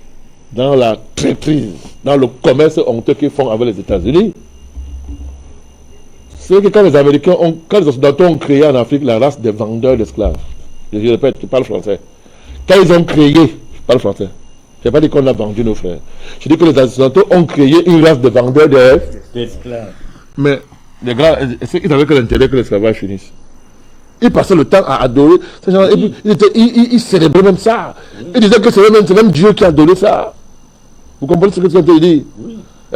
dans la traîtrise, dans le commerce honteux qu'ils font avec les États-Unis. C'est que quand les Américains quand les Occidentaux ont créé en Afrique la race des vendeurs d'esclaves, je répète, tu parles français. Quand ils ont créé, je parle français. Je n'ai pas dit qu'on a vendu nos frères. Je dis que les Occidentaux ont créé une race de vendeurs d'esclaves. Mais les gars, ils n'avaient que l'intérêt que l'esclavage finisse. Ils passaient le temps à adorer ces gens. Et puis, ils célébraient même ça. Ils disaient que c'est même Dieu qui a donné ça. Vous comprenez ce que je veux dire?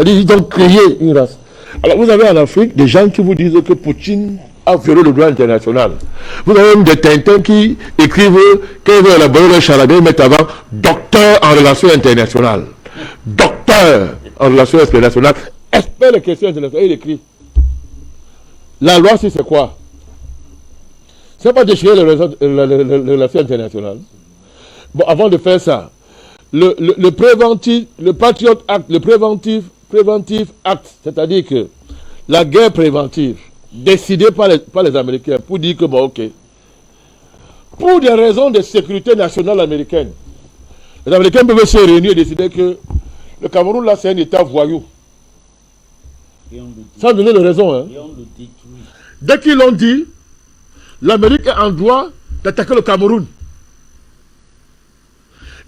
Ils ont créé une race. Alors vous avez en Afrique des gens qui vous disent que Poutine a violé le droit international. Vous avez même des Tintins qui écrivent, quand ils veulent élaborer leur charabia, ils mettent avant docteur en relations internationales. Docteur en relations internationales. Expert les questions internationales. Il écrit. La loi, c'est quoi? C'est pas déchirer les relations internationales. Bon, avant de faire ça, le préventif, le Patriot Act, le préventif acte, c'est-à-dire que la guerre préventive, décidée par les Américains, pour dire que, bon, ok, pour des raisons de sécurité nationale américaine, les Américains peuvent se réunir et décider que le Cameroun, là, c'est un État voyou. Sans donner de raison. Hein. Dès qu'ils l'ont dit, l'Amérique est en droit d'attaquer le Cameroun.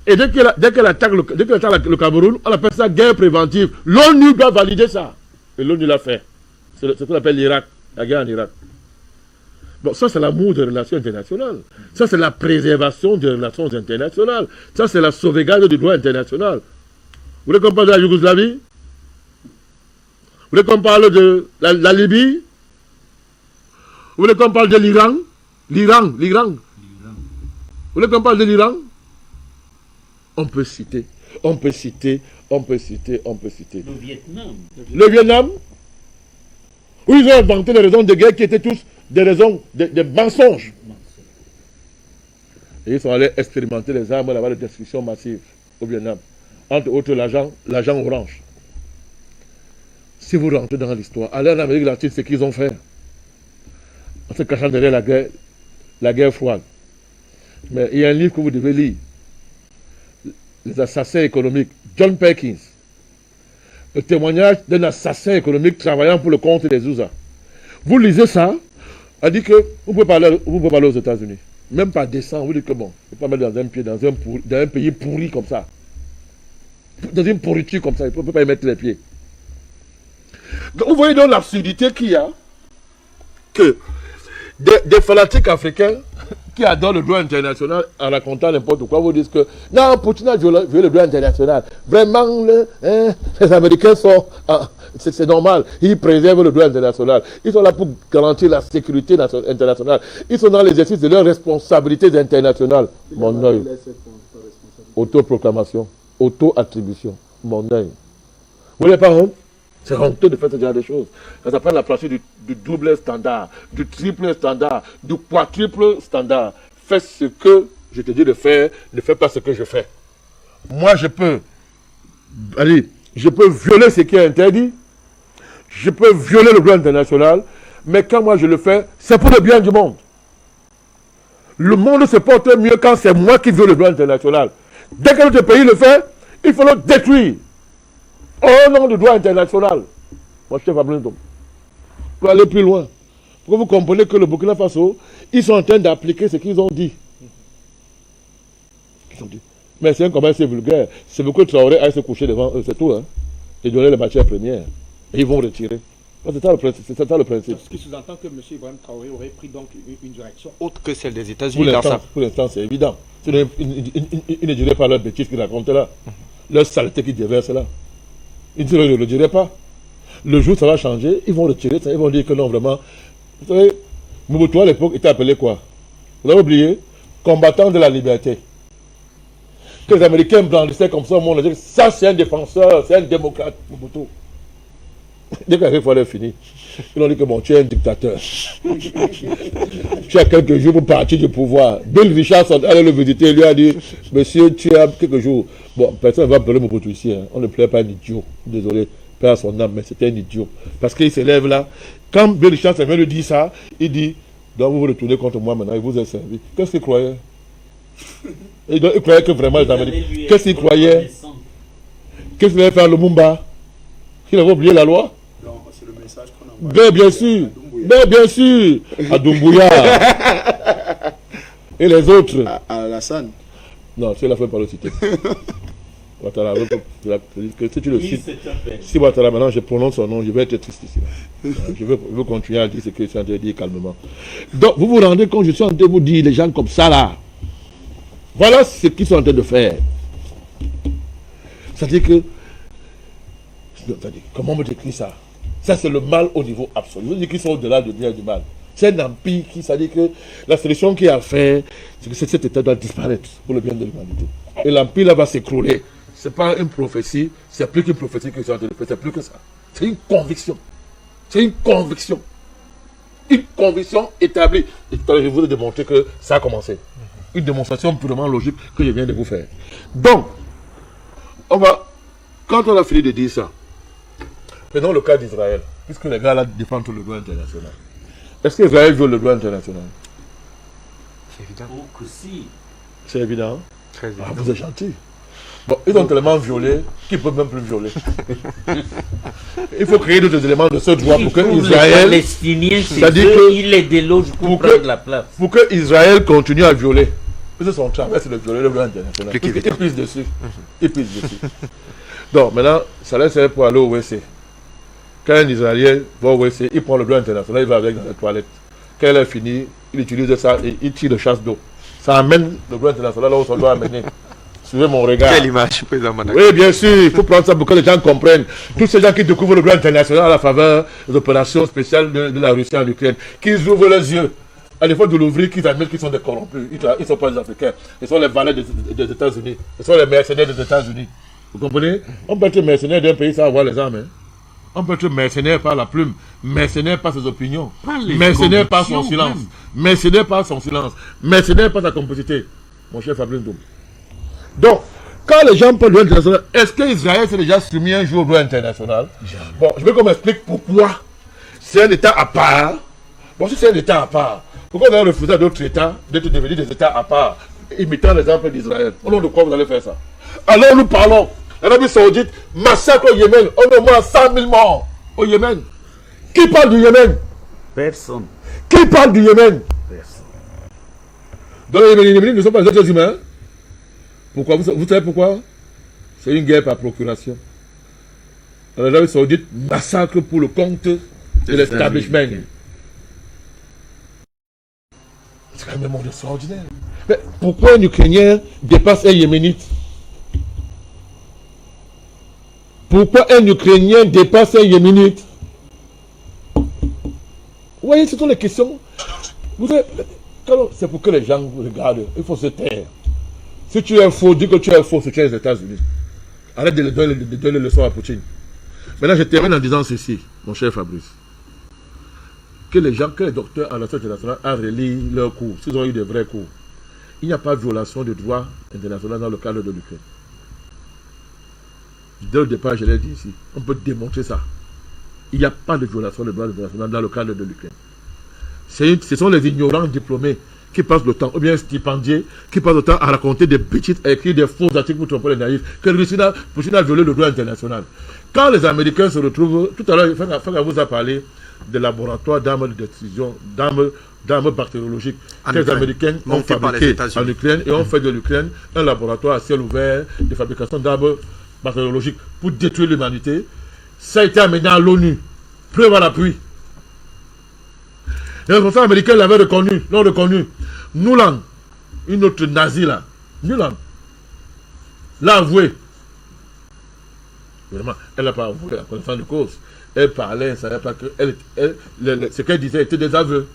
Et dès qu'elle attaque le Cameroun, on appelle ça guerre préventive. L'ONU doit valider ça. Et l'ONU l'a fait. C'est ce qu'on appelle l'Irak, la guerre en Irak. Bon, ça c'est l'amour des relations internationales. Ça c'est la préservation des relations internationales. Ça c'est la sauvegarde du droit international. Vous voulez qu'on parle de la Yougoslavie? Vous voulez qu'on parle de la Libye? Vous voulez qu'on parle de l'Iran? L'Iran. Vous voulez qu'on parle de l'Iran? On peut citer. Le Vietnam. Où ils ont inventé des raisons de guerre qui étaient tous des raisons, des mensonges. Et ils sont allés expérimenter les armes là-bas de destruction massive au Vietnam. Entre autres, l'agent orange. Si vous rentrez dans l'histoire, allez en Amérique latine, c'est ce qu'ils ont fait. En se cachant derrière la guerre froide. Mais il y a un livre que vous devez lire. Les assassins économiques. John Perkins. Le témoignage d'un assassin économique travaillant pour le compte des USA. Vous lisez ça, on dit que vous pouvez parler aux États-Unis. Même pas descendre, vous dites que bon, il ne faut pas mettre dans un pied, dans un pays pourri comme ça. Dans une pourriture comme ça, il ne peut pas y mettre les pieds. Donc, vous voyez donc l'absurdité qu'il y a que des fanatiques africains qui adorent le droit international en racontant n'importe quoi, vous disent que non, Poutine a violé le droit international. Vraiment, les Américains sont... c'est normal, ils préservent le droit international. Ils sont là pour garantir la sécurité internationale. Ils sont dans l'exercice de leurs responsabilités internationales. Mon œil. Autoproclamation, auto-attribution. Mon œil. Vous n'avez pas honte? C'est honteux de faire ce genre de choses. Ça s'appelle la pratique du double standard, du triple standard, du quadruple standard. Fais ce que je te dis de faire, ne fais pas ce que je fais. Moi, je peux violer ce qui est interdit, je peux violer le droit international, mais quand moi je le fais, c'est pour le bien du monde. Le monde se porte mieux quand c'est moi qui viole le droit international. Dès que notre pays le fait, il faut le détruire. Au nom du droit international. Moi, je te fais donc. Pour aller plus loin. Pour que vous compreniez que le Burkina Faso, ils sont en train d'appliquer ce qu'ils ont dit. Mais c'est un combat assez vulgaire. C'est beaucoup de Traoré à se coucher devant eux, c'est tout. Hein. Et donner les matières premières. Et ils vont retirer. C'est ça le principe. Ce qui sous-entend que M. Ibrahim Traoré aurait pris donc une direction autre que celle des États-Unis. Pour l'instant, c'est évident. Ils ne diraient pas leurs bêtises qu'ils racontent là. Leur saleté qu'ils déversent là. Ils ne le diraient pas. Le jour où ça va changer, ils vont retirer ça. Ils vont dire que non, vraiment. Vous savez, Mobutu à l'époque était appelé quoi? Vous avez oublié? Combattant de la liberté. Que les Américains brandissaient comme ça au monde. Ça, c'est un défenseur, c'est un démocrate, Mobutu. Dès qu'il fallait finir, ils ont dit que bon, tu es un dictateur. Tu as quelques jours pour partir du pouvoir. Bill Richardson allait le visiter et lui a dit, monsieur, tu as quelques jours. Bon, personne ne va pleurer Mobutu ici. Hein. On ne pleure pas un idiot. Désolé, père à son âme, mais c'était un idiot. Parce qu'il se lève là. Quand Bill Richardson vient lui dire ça, il dit, donc vous vous retournez contre moi maintenant, il vous a servi. Qu'est-ce qu'il croyait? Il croyait que vraiment les Américains. Qu'est-ce qu'il croyait? Qu'est-ce qu'il allait faire Lumumba? Il avait oublié la loi? Non, c'est le message qu'on a envoyé. Bien sûr. Mais bien sûr, à Doumbouya. Et les autres. À Alassane. Non, c'est la fin par le cité. Ouattara, si tu le cites, si Ouattara, maintenant je prononce son nom, je vais être triste ici. Je veux continuer à dire ce que je suis en train de dire calmement. Donc, vous vous rendez compte, je suis en train de vous dire, les gens comme ça là, voilà ce qu'ils sont en train de faire. C'est-à-dire que, comment on me décrit ça? Ça, c'est le mal au niveau absolu. Je veux dire qu'ils sont au-delà du bien et du mal. C'est un empire qui, c'est-à-dire que la solution qu'il a fait, c'est que cet État doit disparaître pour le bien de l'humanité. Et l'empire là va s'écrouler. Ce n'est pas une prophétie, c'est plus qu'une prophétie que je suis en train de faire, c'est plus que ça. C'est une conviction. C'est une conviction. Une conviction établie. Et tout à l'heure, je vous ai démontré que ça a commencé. Une démonstration purement logique que je viens de vous faire. Donc, quand on a fini de dire ça, prenons le cas d'Israël, puisque les gars là défendent le droit international. Est-ce qu'Israël viole le droit international? C'est évident. Oh, que si. C'est évident. Très évident. Ah, vous êtes gentil. Bon, ils ont tellement violé qu'ils ne peuvent même plus violer. Il faut créer d'autres éléments de ce droit pour que Israël. Les Palestiniens, c'est-à-dire il les déloge pour prendre la place. Pour que Israël continue à violer. C'est son travail, c'est de violer le droit international. Il pisse dessus. Il pisse dessus. Donc maintenant, ça laisse pour aller au WC. Quand un Israélien va au WC, il prend le droit international, il va avec dans la toilette. Quand il a fini, il utilise ça et il tire le chasse d'eau. Ça amène le droit international là où ça doit amener. Suivez mon regard. Quelle image, président Manak? Oui, bien sûr, il faut prendre ça pour que les gens comprennent. Tous ces gens qui découvrent le droit international à la faveur des opérations spéciales de la Russie en Ukraine, qu'ils ouvrent les yeux. À l'effort de l'ouvrir, qu'ils admettent qu'ils sont des corrompus. Ils ne sont pas des Africains. Ils sont les valets des États-Unis. Ils sont les mercenaires des États-Unis. Vous comprenez? On peut être mercenaire d'un pays sans avoir les armes. Hein? On peut être mercenaire par la plume, mercenaire par ses opinions, mercenaire par son silence, mercenaire par son silence, mercenaire par sa complicité. Mon cher Fabrice Ndoum. Donc, quand les gens parlent de droit international, est-ce qu'Israël s'est déjà soumis un jour au droit international? Bon, je veux qu'on m'explique pourquoi. C'est un État à part. Bon, si c'est un État à part, pourquoi vous avez refusé à d'autres États d'être devenus des États à part, imitant l'exemple d'Israël? Au nom de quoi vous allez faire ça? Alors nous parlons. L'Arabie Saoudite massacre au Yémen. On a au moins 100 000 morts au Yémen. Qui parle du Yémen? Personne. Qui parle du Yémen? Personne. Donc les Yéménites ne sont pas des êtres humains. Pourquoi? Vous savez pourquoi? C'est une guerre par procuration. L'Arabie Saoudite massacre pour le compte de l'establishment. C'est quand même un monde extraordinaire. Mais pourquoi un Ukrainien dépasse un Yéménite? Pourquoi un Ukrainien dépasse un Yéménite? Vous voyez, ce sont les questions. C'est pour que les gens regardent. Il faut se taire. Si tu es faux, dis que tu es faux, c'est tu es les États-Unis. Arrête de donner les leçons à Poutine. Maintenant, je termine en disant ceci, mon cher Fabrice. Que les docteurs en la société internationale ont relis leurs cours, s'ils ont eu des vrais cours. Il n'y a pas de violation du droit international dans le cadre de l'Ukraine. Dès le départ, je l'ai dit ici, on peut démontrer ça. Il n'y a pas de violation du droit international dans le cadre de l'Ukraine. Ce sont les ignorants diplômés qui passent le temps, ou bien stipendiés, qui passent le temps à raconter des bêtises, à écrire des faux articles pour tromper les naïfs, que Poutine a violé le droit international. Quand les Américains se retrouvent, tout à l'heure, Faka vous a parlé des laboratoires d'armes de décision, d'armes bactériologiques que les Américains ont fabriquées en Ukraine et ont fait de l'Ukraine un laboratoire à ciel ouvert de fabrication d'armes bactériologiques pour détruire l'humanité. Ça a été amené à l'ONU. Preuve à l'appui. Les responsables américains l'avaient reconnu, l'ont reconnu. Nuland, une autre nazie là, Nuland, l'a avoué. Vraiment, elle n'a pas avoué la connaissance de cause. Elle parlait, elle ne savait pas que ce qu'elle disait était des aveux.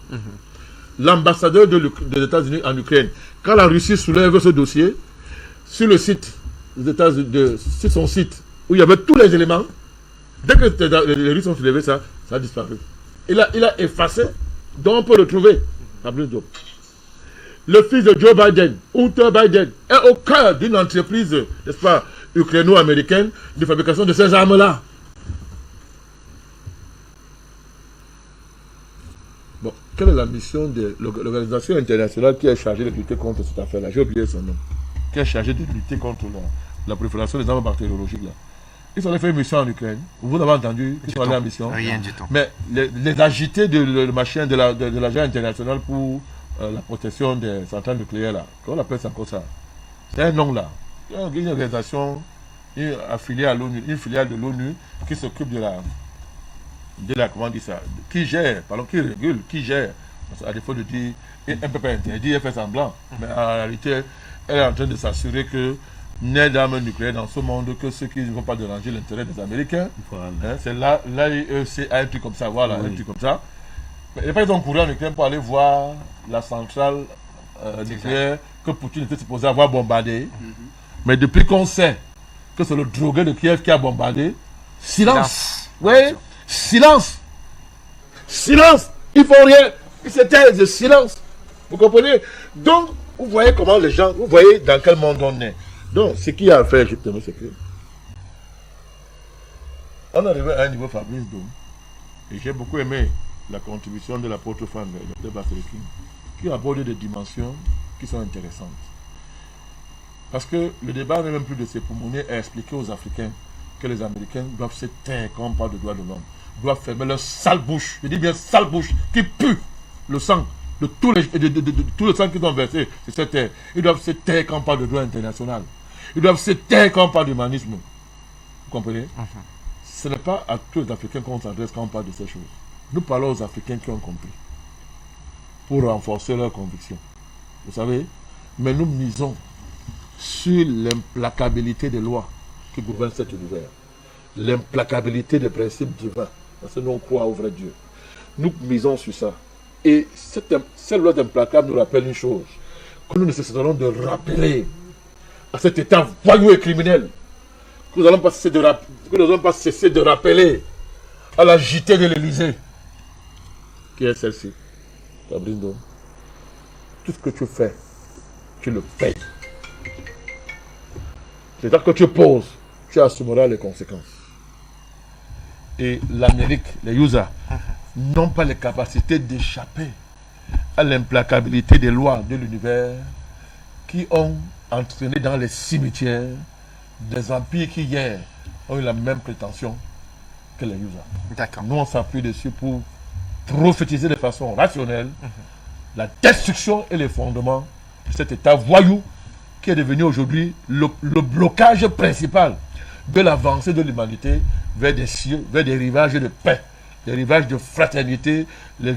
L'ambassadeur des États-Unis en Ukraine, quand la Russie soulève ce dossier, sur le site des États-Unis, sur son site, où il y avait tous les éléments, dès que les Russes ont soulevé ça, ça a disparu. Il a effacé, donc on peut le trouver. Le fils de Joe Biden, Hunter Biden, est au cœur d'une entreprise, n'est-ce pas, ukraino-américaine, de fabrication de ces armes-là. Bon, quelle est la mission de l'organisation internationale qui est chargée de lutter contre cette affaire-là? J'ai oublié son nom. Qui est chargée de lutter contre la prolifération des armes bactériologiques là. Ils sont allés faire une mission en Ukraine. Vous avez entendu qu'ils sont allés en mission. Rien du tout. Mais les agités de machin de l'agent international pour la protection des centrales nucléaires, là, comment on appelle ça comme ça? C'est un nom là. Il y a une organisation affiliée à l'ONU, une filiale de l'ONU qui s'occupe de la, comment on dit ça, qui gère, pardon, qui régule, qui gère, à défaut de dire, un peu pas interdit, elle fait semblant. Mais en réalité, elle est en train de s'assurer que n'est d'armes nucléaires dans ce monde que ceux qui ne vont pas déranger l'intérêt des Américains. Voilà. Hein, c'est là, c'est un truc comme ça, voilà, un truc comme ça. Mais il n'y a pas ils ont couru en Ukraine pour aller voir la centrale nucléaire que Poutine était supposé avoir bombardée. Mais depuis qu'on sait que c'est le drogué de Kiev qui a bombardé, silence. Oui, silence. Silence. Ils font rien. Ils se taisent de silence. Vous comprenez? Donc, vous voyez comment les gens, vous voyez dans quel monde on est. Donc, ce qu'il y a à faire, justement, c'est que on arrive à un niveau Fabrice Dôme. Et j'ai beaucoup aimé la contribution de l'apôtre Franck de Basilikin, qui aborde des dimensions qui sont intéressantes. Parce que le débat n'est même plus de s'époumoner à expliquer aux Africains que les Américains doivent se taire quand on parle de droits de l'homme. Doivent fermer leur sale bouche, je dis bien sale bouche, qui pue le sang de tout le sang qu'ils ont versé sur cette terre. Ils doivent se taire quand on parle de droit international. Ils doivent se taire quand on parle d'humanisme. Vous comprenez? Ce n'est pas à tous les Africains qu'on s'adresse quand on parle de ces choses. Nous parlons aux Africains qui ont compris. Pour renforcer leurs convictions. Vous savez? Mais nous misons sur l'implacabilité des lois qui gouvernent cet univers. L'implacabilité des principes divins. Parce que nous on croit au vrai Dieu. Nous misons sur ça. Et cette loi implacable nous rappelle une chose. Que nous nécessiterons de rappeler à cet état voyou et criminel que nous n'allons pas cesser de rappeler à la JT de l'Élysée. Qui est celle-ci? Fabrice Dôme. Tout ce que tu fais, tu le payes. C'est-à-dire que tu poses, tu assumeras les conséquences. Et l'Amérique, les USA, n'ont pas les capacités d'échapper à l'implacabilité des lois de l'univers qui ont entraîné dans les cimetières des empires qui hier ont eu la même prétention que les USA. D'accord. Nous, on s'appuie dessus pour prophétiser de façon rationnelle la destruction et les fondements de cet état voyou qui est devenu aujourd'hui le blocage principal de l'avancée de l'humanité vers des cieux, vers des rivages de paix, des rivages de fraternité, les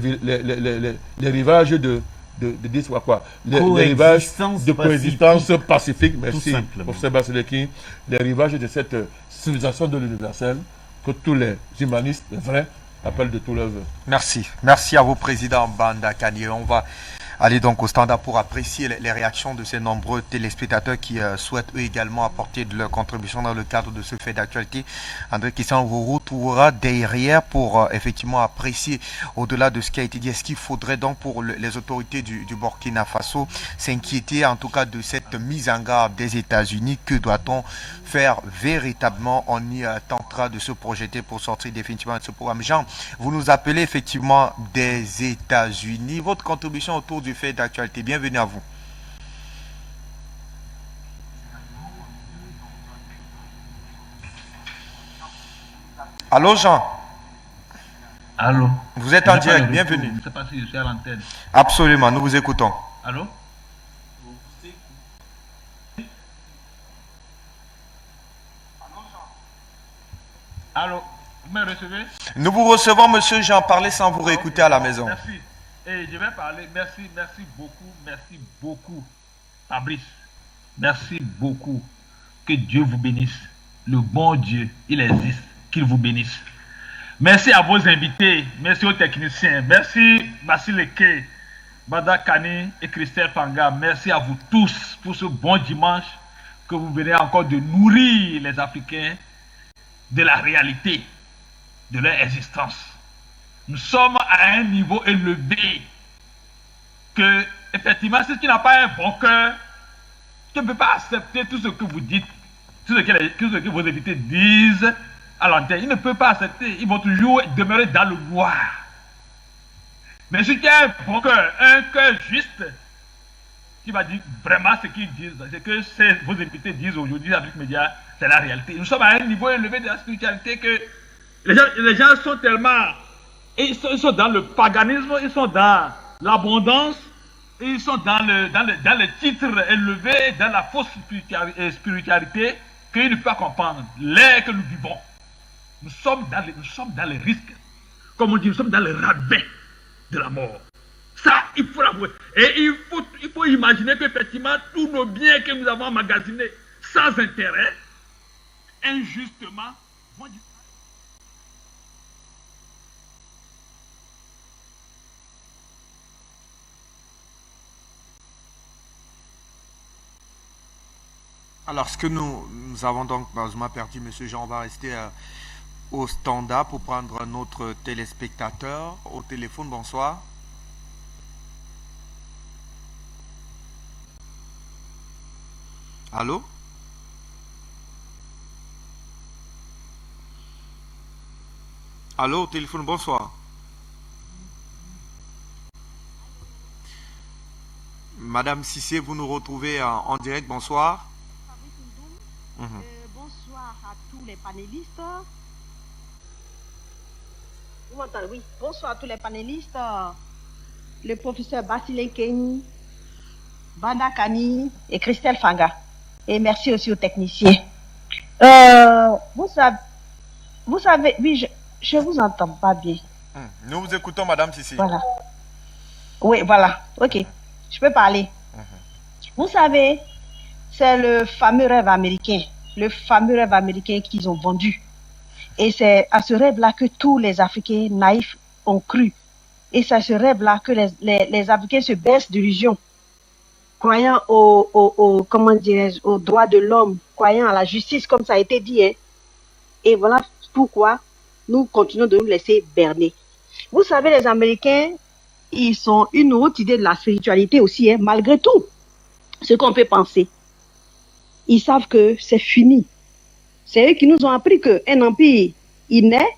rivages de les rivages de coexistence pacifique, merci, professeur Basilikin, les rivages de cette civilisation de l'universel que tous les humanistes, les vrais, appellent de tout leur vœu. Merci. Merci à vous, Président Banda Kani. On va aller donc au standard pour apprécier les réactions de ces nombreux téléspectateurs qui souhaitent eux également apporter de leur contribution dans le cadre de ce fait d'actualité. André Christian vous retrouvera derrière pour effectivement apprécier au-delà de ce qui a été dit. Est-ce qu'il faudrait donc pour les autorités du Burkina Faso s'inquiéter en tout cas de cette mise en garde des États-Unis? Que doit-on faire véritablement? On y tentera de se projeter pour sortir définitivement de ce programme. Jean, vous nous appelez effectivement des États-Unis. Votre contribution autour du fait d'actualité. Bienvenue à vous. Allô Jean? Allô? Vous êtes en direct, bienvenue. Je ne sais pas si je suis à l'antenne. Absolument, nous vous écoutons. Allô? Allô? Vous me recevez? Nous vous recevons, monsieur Jean. Parlez sans vous réécouter à la maison. Merci. Et je vais parler. Merci beaucoup, Fabrice. Merci beaucoup. Que Dieu vous bénisse. Le bon Dieu, il existe. Qu'il vous bénisse. Merci à vos invités. Merci aux techniciens. Merci Basilikin, Banda Kani et Christelle Fanga. Merci à vous tous pour ce bon dimanche que vous venez encore de nourrir les Africains de la réalité de leur existence. Nous sommes à un niveau élevé que, effectivement, si tu n'as pas un bon cœur, tu ne peux pas accepter tout ce que vous dites, tout ce que vos invités disent à l'antenne. Ils ne peuvent pas accepter, ils vont toujours demeurer dans le noir. Mais si tu as un bon cœur, un cœur juste, tu vas dire vraiment ce qu'ils disent, ce que vos invités disent aujourd'hui avec les médias, C'est la réalité. Nous sommes à un niveau élevé de la spiritualité que les gens sont tellement... Ils sont dans le paganisme, ils sont dans l'abondance, ils sont dans le titre élevé, dans la fausse spiritualité, qu'ils ne peuvent pas comprendre l'air que nous vivons. Nous sommes dans les risques. Comme on dit, nous sommes dans le rabais de la mort. Ça, il faut l'avouer. Et il faut imaginer qu'effectivement, tous nos biens que nous avons emmagasinés sans intérêt, injustement, vont disparaître. Alors, ce que nous avons donc malheureusement perdu, Monsieur Jean, on va rester au standard pour prendre un autre téléspectateur au téléphone. Bonsoir. Allô? Allô, au téléphone, bonsoir. Madame Cissé, vous nous retrouvez en direct, bonsoir. Bonsoir à tous les panélistes. Vous m'entendez? Oui. Bonsoir à tous les panélistes. Le professeur Basile Kenny, Banda Kani et Christelle Fanga. Et merci aussi aux techniciens. Vous savez, oui, je vous entends pas bien. Nous vous écoutons, Madame Cissé. Voilà. Oui, voilà. Ok. Je peux parler. Vous savez, c'est le fameux rêve américain. Le fameux rêve américain qu'ils ont vendu. Et c'est à ce rêve-là que tous les Africains naïfs ont cru. Et c'est à ce rêve-là que les Africains se baissent d'illusions, croyant comment dirais-je, aux droits de l'homme, croyant à la justice, comme ça a été dit. Hein. Et voilà pourquoi nous continuons de nous laisser berner. Vous savez, les Américains, ils ont une autre idée de la spiritualité aussi, hein, malgré tout. Ce qu'on peut penser. Ils savent que c'est fini. C'est eux qui nous ont appris qu'un empire, il naît,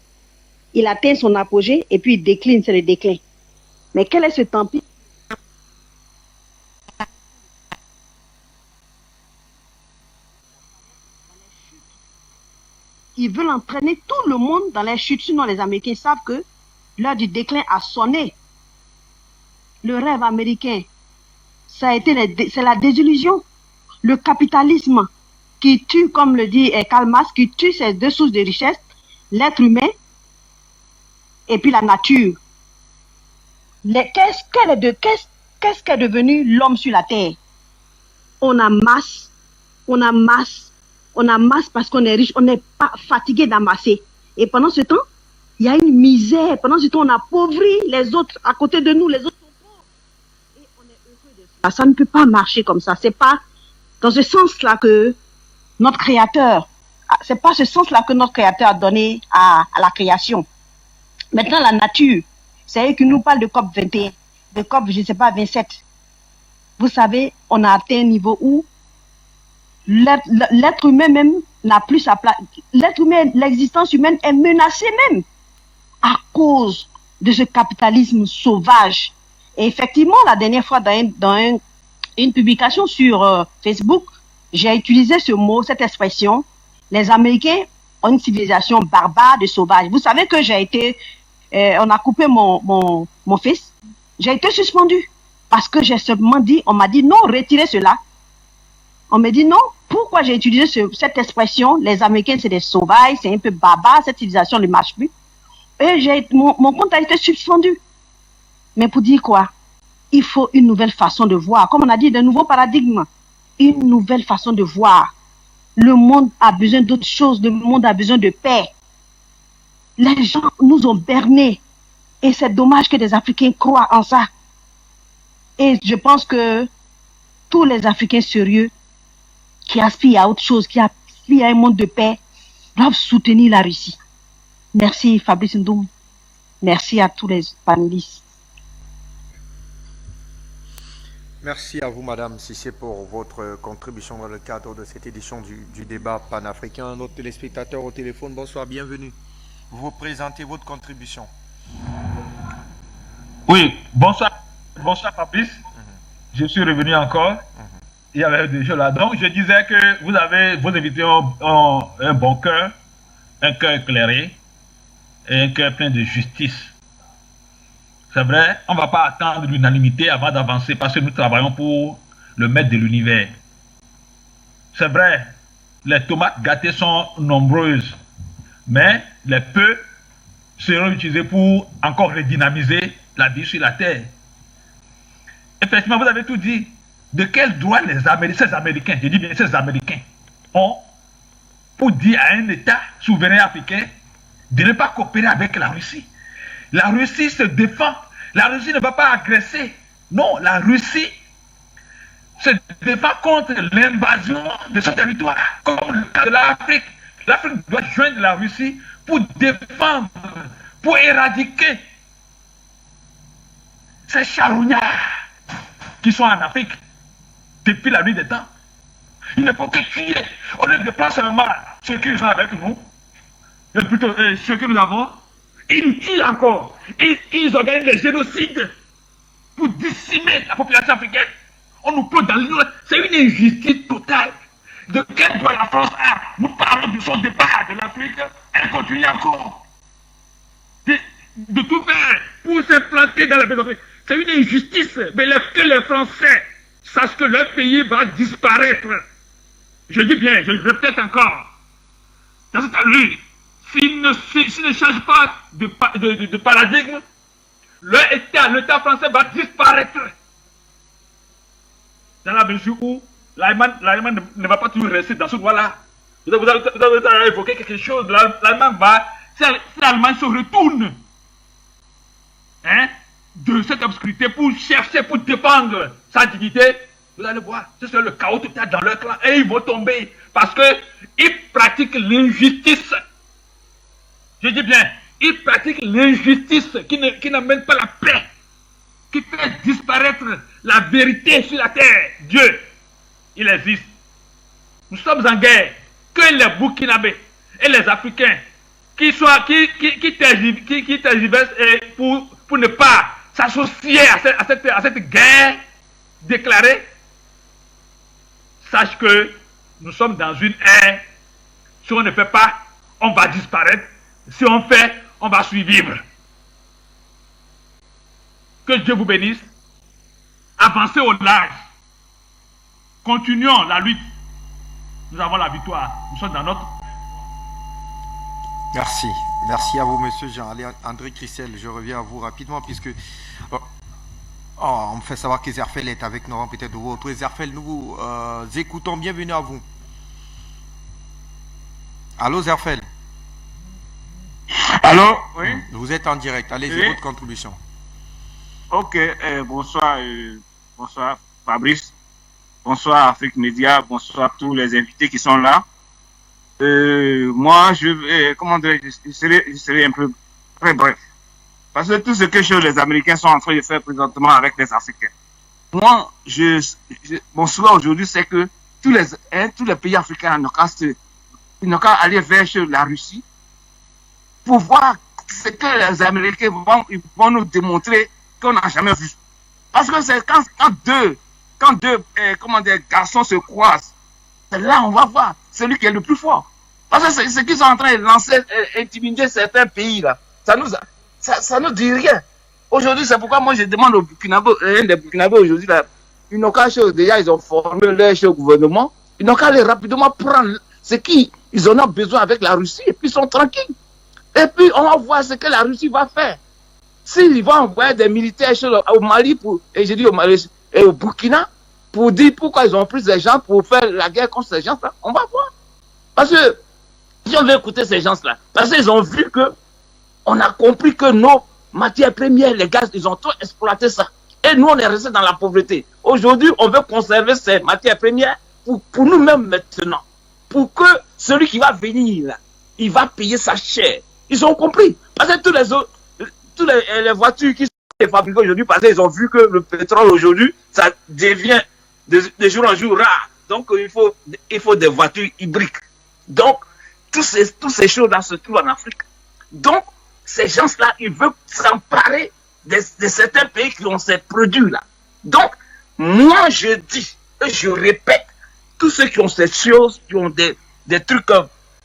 il atteint son apogée et puis il décline, c'est le déclin. Mais quel est cet empire? Ils veulent entraîner tout le monde dans les chutes. Sinon, les Américains savent que l'heure du déclin a sonné. Le rêve américain, c'est la désillusion. Le capitalisme qui tue, comme le dit Karl Marx, qui tue ces deux sources de richesse, l'être humain et puis la nature. Qu'est-ce qu'est devenu l'homme sur la terre? On amasse parce qu'on est riche, on n'est pas fatigué d'amasser. Et pendant ce temps, il y a une misère. Pendant ce temps, on appauvrit les autres à côté de nous, les autres sont pauvres. Et on est heureux de ça. Ça ne peut pas marcher comme ça. C'est pas dans ce sens-là que notre Créateur, c'est pas ce sens-là que notre Créateur a donné à la création. Maintenant, la nature, c'est eux qui nous parlent de COP 21, de COP, je ne sais pas, 27. Vous savez, on a atteint un niveau où l'être humain même n'a plus sa place. L'être humain, l'existence humaine est menacée même à cause de ce capitalisme sauvage. Et effectivement, la dernière fois, dans une publication sur Facebook, j'ai utilisé ce mot, cette expression. Les Américains ont une civilisation barbare de sauvage. Vous savez que on a coupé mon fils. J'ai été suspendu parce que j'ai seulement dit, on m'a dit non, retirez cela. On me dit non, pourquoi j'ai utilisé cette expression? Les Américains, c'est des sauvages, c'est un peu barbare, cette civilisation ne marche plus. Et mon compte a été suspendu. Mais pour dire quoi? Il faut une nouvelle façon de voir. Comme on a dit, de nouveaux paradigmes. Une nouvelle façon de voir. Le monde a besoin d'autre chose. Le monde a besoin de paix. Les gens nous ont bernés. Et c'est dommage que des Africains croient en ça. Et je pense que tous les Africains sérieux qui aspirent à autre chose, qui aspirent à un monde de paix, doivent soutenir la Russie. Merci Fabrice Ndoum. Merci à tous les panélistes. Merci à vous, Madame Cissé, pour votre contribution dans le cadre de cette édition du débat panafricain. Notre téléspectateur au téléphone, bonsoir, bienvenue. Vous présentez votre contribution. Oui, bonsoir Fabrice. Je suis revenu encore. il y avait des choses là. Donc, je disais que vous avez, vos invités ont un bon cœur, un cœur éclairé et un cœur plein de justice. C'est vrai, on ne va pas attendre l'unanimité avant d'avancer parce que nous travaillons pour le maître de l'univers. C'est vrai, les tomates gâtées sont nombreuses, mais les peu seront utilisés pour encore redynamiser la vie sur la terre. Effectivement, vous avez tout dit. De quel droit ces Américains, je dis bien ces Américains, ont pour dire à un État souverain africain de ne pas coopérer avec la Russie? La Russie se défend. La Russie ne va pas agresser. Non, la Russie se défend contre l'invasion de ce territoire, comme le cas de l'Afrique. L'Afrique doit joindre la Russie pour défendre, pour éradiquer ces charognards qui sont en Afrique depuis la nuit des temps. Il ne faut que tuer, au lieu de prendre seulement ceux qui sont avec nous, et plutôt ceux que nous avons, ils tuent encore. Ils organisent des génocides pour décimer la population africaine. On nous plonge dans l'ignorance. C'est une injustice totale. De quel droit la France a? Nous parlons de son départ de l'Afrique, elle continue encore de tout faire pour s'implanter dans la maison. C'est une injustice. Mais que les Français sachent que leur pays va disparaître. Je dis bien, je le répète encore. Dans cette rue, s'ils ne changent pas de paradigme, l'État français va disparaître. Dans la mesure où l'Allemagne ne va pas toujours rester dans ce droit-là. Vous avez évoqué quelque chose. L'Allemagne va, si l'Allemagne se retourne de cette obscurité pour chercher, pour défendre sa dignité, vous allez voir, ce sera le chaos total dans leur clan et ils vont tomber parce qu'ils pratiquent l'injustice. Je dis bien, ils pratiquent l'injustice qui n'amène pas la paix, qui fait disparaître la vérité sur la terre. Dieu, il existe. Nous sommes en guerre. Que les Burkinabés et les Africains qui tergiversent pour ne pas s'associer à cette guerre déclarée, sache que nous sommes dans une ère. Si on ne fait pas, on va disparaître. Si on fait, on va survivre. Que Dieu vous bénisse. Avancez au large. Continuons la lutte. Nous avons la victoire. Nous sommes dans notre... Merci. Merci à vous, monsieur Jean-André Christel. Je reviens à vous rapidement puisque... on me fait savoir que Zerfel est avec nous, peut-être de vous retrouver. Zerfel, nous écoutons. Bienvenue à vous. Allô, Zerfel? Allô, oui. Vous êtes en direct. Allez-y, Oui. votre contribution. Ok, bonsoir, bonsoir Fabrice, bonsoir Afrique Média, bonsoir tous les invités qui sont là. Moi, je serai un peu très bref. Parce que tout ce que les Américains sont en train de faire présentement avec les Africains. Moi, mon souhait aujourd'hui, c'est que tous les pays africains n'ont qu'à aller vers la Russie pour voir ce que les Américains vont nous démontrer qu'on n'a jamais vu. Parce que c'est quand deux garçons se croisent, c'est là on va voir celui qui est le plus fort. Parce que ce qu'ils sont en train de lancer, intimider certains pays là, ça nous dit rien. Aujourd'hui, c'est pourquoi moi je demande aux Burkinabés, des Burkinabés aujourd'hui là, ils n'ont qu'à déjà ils ont formé leur gouvernement, ils n'ont qu'à aller rapidement prendre ce qu'ils en ont besoin avec la Russie et puis ils sont tranquilles. Et puis on va voir ce que la Russie va faire. S'ils vont envoyer des militaires au Mali, et j'ai dit au Mali et au Burkina, pour dire pourquoi ils ont pris des gens pour faire la guerre contre ces gens-là, on va voir. Parce que, si on veut écouter ces gens-là, parce qu'ils ont vu que, on a compris que nos matières premières, les gaz, ils ont tout exploité ça. Et nous, on est restés dans la pauvreté. Aujourd'hui, on veut conserver ces matières premières pour nous-mêmes maintenant. Pour que celui qui va venir, là, il va payer sa chair. Ils ont compris. Parce que tous les autres, toutes les voitures qui sont fabriquées aujourd'hui, parce qu'ils ont vu que le pétrole aujourd'hui, ça devient de jour en jour rare. Donc, il faut des voitures hybrides. Donc, toutes ces choses-là se trouvent en Afrique. Donc, ces gens-là, ils veulent s'emparer de certains pays qui ont ces produits-là. Donc, moi, je dis, Et je répète, tous ceux qui ont ces choses, qui ont des trucs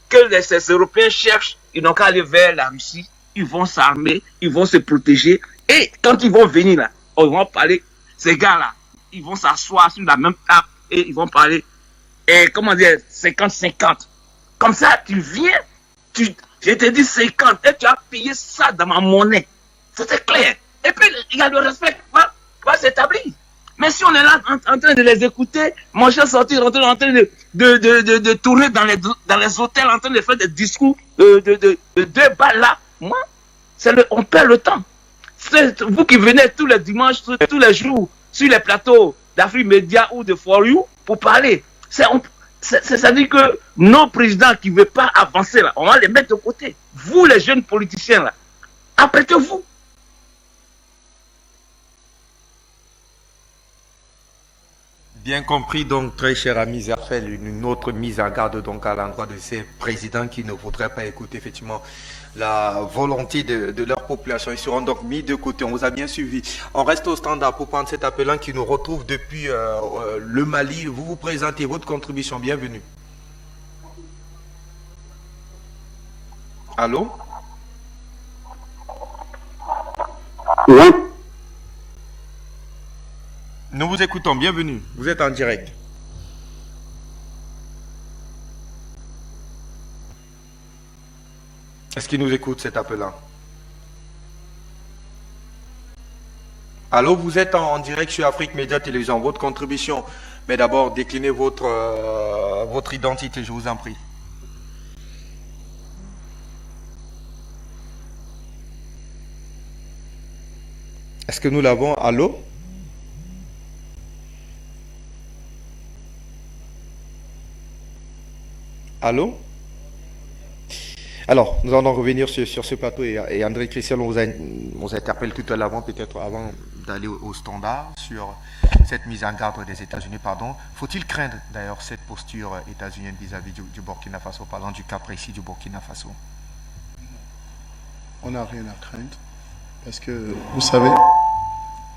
que ces Européens cherchent, ils n'ont qu'à aller vers la Russie, ils vont s'armer, ils vont se protéger. Et quand ils vont venir là, ils vont parler, ces gars-là, ils vont s'asseoir sur la même table et ils vont parler, comment dire, 50-50. Comme ça, tu viens, je te dis 50 et tu as payé ça dans ma monnaie. C'était clair. Et puis, il y a le respect qui va s'établir. Mais si on est là en train de les écouter, manger, sortir, en train de tourner dans les hôtels, en train de faire des discours de 2 balles là, moi, on perd le temps. C'est vous qui venez tous les dimanches, tous les jours, sur les plateaux d'Afrique Média ou de For You pour parler. C'est-à-dire que nos présidents qui ne veulent pas avancer là, on va les mettre de côté. Vous, les jeunes politiciens là, apprêtez-vous. Bien compris, donc, très cher ami Zerfel, une autre mise en garde donc à l'endroit de ces présidents qui ne voudraient pas écouter effectivement la volonté de leur population. Ils seront donc mis de côté. On vous a bien suivi. On reste au standard pour prendre cet appelant qui nous retrouve depuis le Mali. Vous vous présentez, votre contribution. Bienvenue. Allô? Oui. Nous vous écoutons. Bienvenue. Vous êtes en direct. Est-ce qu'il nous écoute, cet appelant? Allô, vous êtes en direct sur Afrique Média Télévision. Votre contribution. Mais d'abord, déclinez votre identité, je vous en prie. Est-ce que nous l'avons? Allô? Allô? Alors, nous allons revenir sur ce plateau et André Christian, on vous interpelle tout à l'avant, peut-être avant d'aller au standard, sur cette mise en garde des États-Unis, pardon. Faut-il craindre d'ailleurs cette posture états-unienne vis-à-vis du Burkina Faso, parlant du cas précis du Burkina Faso? On n'a rien à craindre, parce que, vous savez,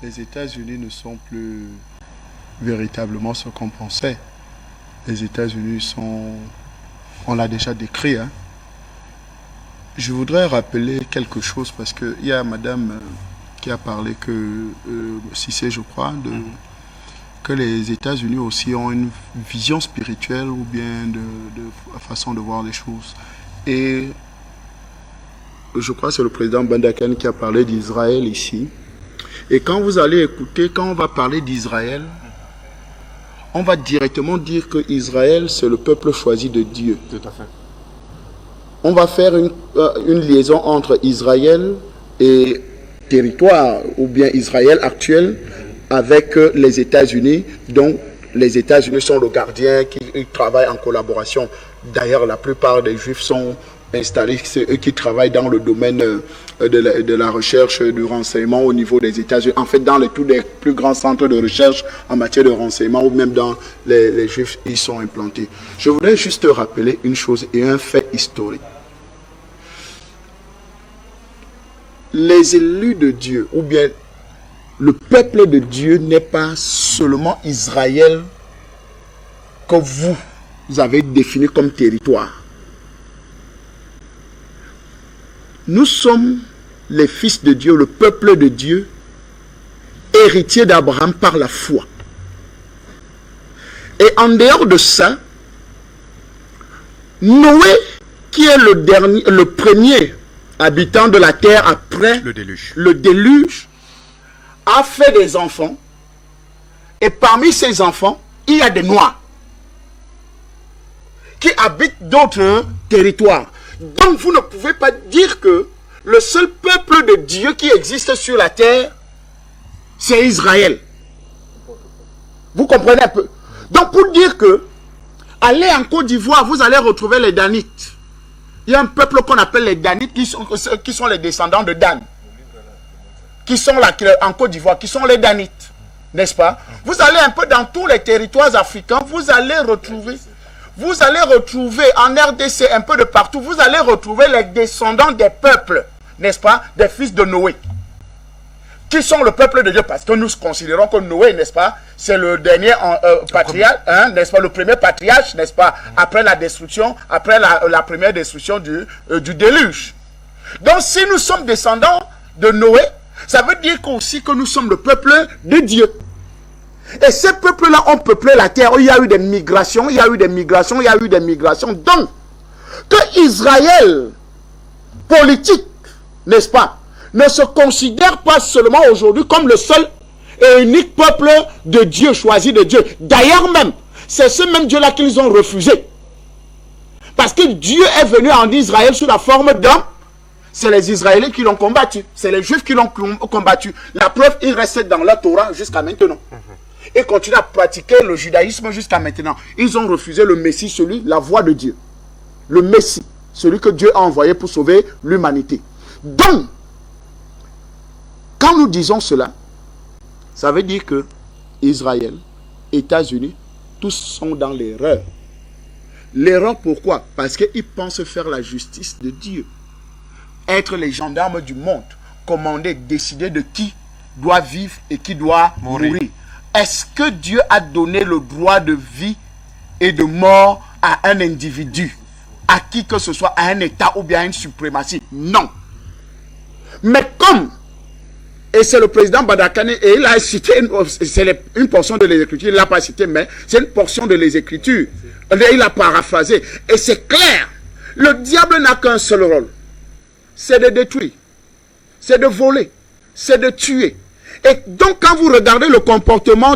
les États-Unis ne sont plus véritablement ce qu'on pensait. Les États-Unis sont... On l'a déjà décrit, hein. Je voudrais rappeler quelque chose parce qu'il y a madame qui a parlé que, Cissé je crois, que les États-Unis aussi ont une vision spirituelle ou bien de façon de voir les choses. Et je crois que c'est le président Bandakan qui a parlé d'Israël ici. Et quand vous allez écouter, quand on va parler d'Israël, on va directement dire que Israël, c'est le peuple choisi de Dieu. Tout à fait. On va faire une liaison entre Israël et territoire, ou bien Israël actuel, avec les États-Unis, dont les États-Unis sont le gardien qui travaille en collaboration. D'ailleurs, la plupart des Juifs sont installés, c'est eux qui travaillent dans le domaine de la recherche, du renseignement au niveau des États-Unis. En fait, dans tous les plus grands centres de recherche en matière de renseignement, ou même dans les Juifs, ils sont implantés. Je voudrais juste rappeler une chose et un fait historique. Les élus de Dieu, ou bien le peuple de Dieu n'est pas seulement Israël que vous avez défini comme territoire. Nous sommes les fils de Dieu, le peuple de Dieu, héritiers d'Abraham par la foi. Et en dehors de ça, Noé, qui est le premier habitant de la terre après le déluge, a fait des enfants. Et parmi ces enfants, il y a des Noirs qui habitent d'autres territoires. Donc vous ne pouvez pas dire que le seul peuple de Dieu qui existe sur la terre, c'est Israël. Vous comprenez un peu? Donc pour dire que, allez en Côte d'Ivoire, vous allez retrouver les Danites. Il y a un peuple qu'on appelle les Danites qui sont les descendants de Dan. Qui sont là en Côte d'Ivoire, qui sont les Danites. N'est-ce pas? Vous allez un peu dans tous les territoires africains, vous allez retrouver en RDC un peu de partout, vous allez retrouver les descendants des peuples, n'est-ce pas, des fils de Noé. qui sont le peuple de Dieu, parce que nous considérons que Noé, n'est-ce pas, c'est le dernier patriarche, hein, n'est-ce pas, le premier patriarche, n'est-ce pas, après la destruction, après la première destruction du déluge. Donc si nous sommes descendants de Noé, ça veut dire aussi que nous sommes le peuple de Dieu. Et ces peuples-là ont peuplé la terre. Il y a eu des migrations, il y a eu des migrations, il y a eu des migrations. Donc, que Israël, politique, n'est-ce pas, ne se considère pas seulement aujourd'hui comme le seul et unique peuple de Dieu, choisi de Dieu. D'ailleurs même, c'est ce même Dieu-là qu'ils ont refusé. Parce que Dieu est venu en Israël sous la forme d'homme. C'est les Israéliens qui l'ont combattu. C'est les Juifs qui l'ont combattu. La preuve, ils restent dans la Torah jusqu'à maintenant. Et continuent à pratiquer le judaïsme jusqu'à maintenant. Ils ont refusé le Messie, la voix de Dieu. Le Messie, celui que Dieu a envoyé pour sauver l'humanité. Donc, quand nous disons cela, ça veut dire que Israël, États-Unis, tous sont dans l'erreur. L'erreur pourquoi? Parce qu'ils pensent faire la justice de Dieu. Être les gendarmes du monde. Commander, décider de qui doit vivre et qui doit mourir. Est-ce que Dieu a donné le droit de vie et de mort à un individu? À qui que ce soit, à un État ou bien à une suprématie? Non. Mais comme, et c'est le président Badakane, et il a cité, c'est une portion de les Écritures, il ne l'a pas cité, mais c'est une portion de les Écritures. Il a paraphrasé. Et c'est clair, le diable n'a qu'un seul rôle. C'est de détruire, c'est de voler, c'est de tuer. Et donc quand vous regardez le comportement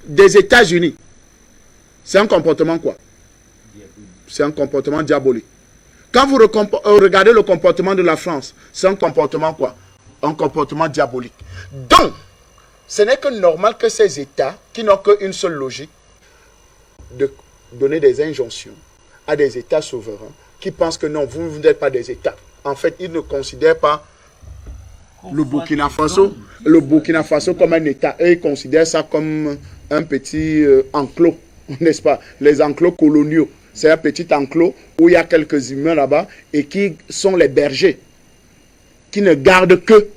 des États-Unis, c'est un comportement quoi? C'est un comportement diabolique. Quand vous regardez le comportement de la France, c'est un comportement quoi? Un comportement diabolique. Donc, ce n'est que normal que ces États, qui n'ont qu'une seule logique, de donner des injonctions à des États souverains, qui pensent que non, vous n'êtes pas des États. En fait, ils ne considèrent pas le Burkina Faso comme un État. Et ils considèrent ça comme un petit enclos, n'est-ce pas? Les enclos coloniaux. C'est un petit enclos où il y a quelques humains là-bas et qui sont les bergers, qui ne gardent que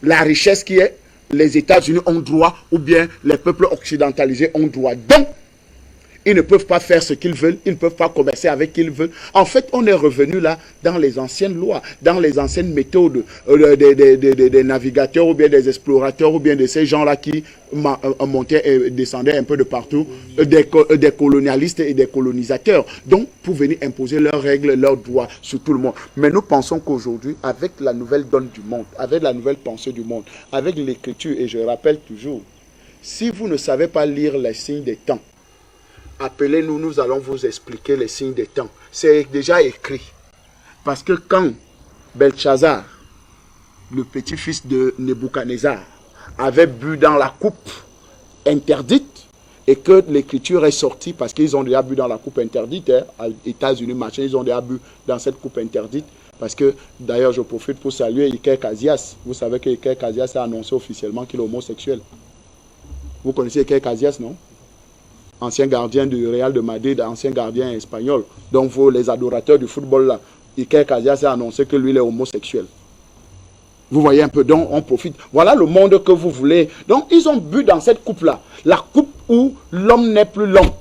la richesse qui est les États-Unis ont droit ou bien les peuples occidentalisés ont droit. Donc, ils ne peuvent pas faire ce qu'ils veulent, ils ne peuvent pas commercer avec qui ils veulent. En fait, on est revenu là dans les anciennes lois, dans les anciennes méthodes des navigateurs ou bien des explorateurs ou bien de ces gens-là qui montaient et descendaient un peu de partout, des colonialistes et des colonisateurs. Donc, pour venir imposer leurs règles, leurs droits sur tout le monde. Mais nous pensons qu'aujourd'hui, avec la nouvelle donne du monde, avec la nouvelle pensée du monde, avec l'écriture, et je rappelle toujours, si vous ne savez pas lire les signes des temps, appelez-nous, nous allons vous expliquer les signes des temps. C'est déjà écrit. Parce que quand Belshazzar, le petit-fils de Nebuchadnezzar, avait bu dans la coupe interdite, et que l'écriture est sortie, parce qu'ils ont déjà bu dans la coupe interdite, hein, aux États-Unis, machin, ils ont déjà bu dans cette coupe interdite, parce que, d'ailleurs, je profite pour saluer Iker Casillas. Vous savez que Iker Casillas a annoncé officiellement qu'il est homosexuel. Vous connaissez Iker Casillas, non? Ancien gardien du Real de Madrid, ancien gardien espagnol. Donc, vous, les adorateurs du football, là, Iker Casillas a annoncé que lui, il est homosexuel. Vous voyez un peu, donc on profite. Voilà le monde que vous voulez. Donc, ils ont bu dans cette coupe-là. La coupe où l'homme n'est plus l'homme.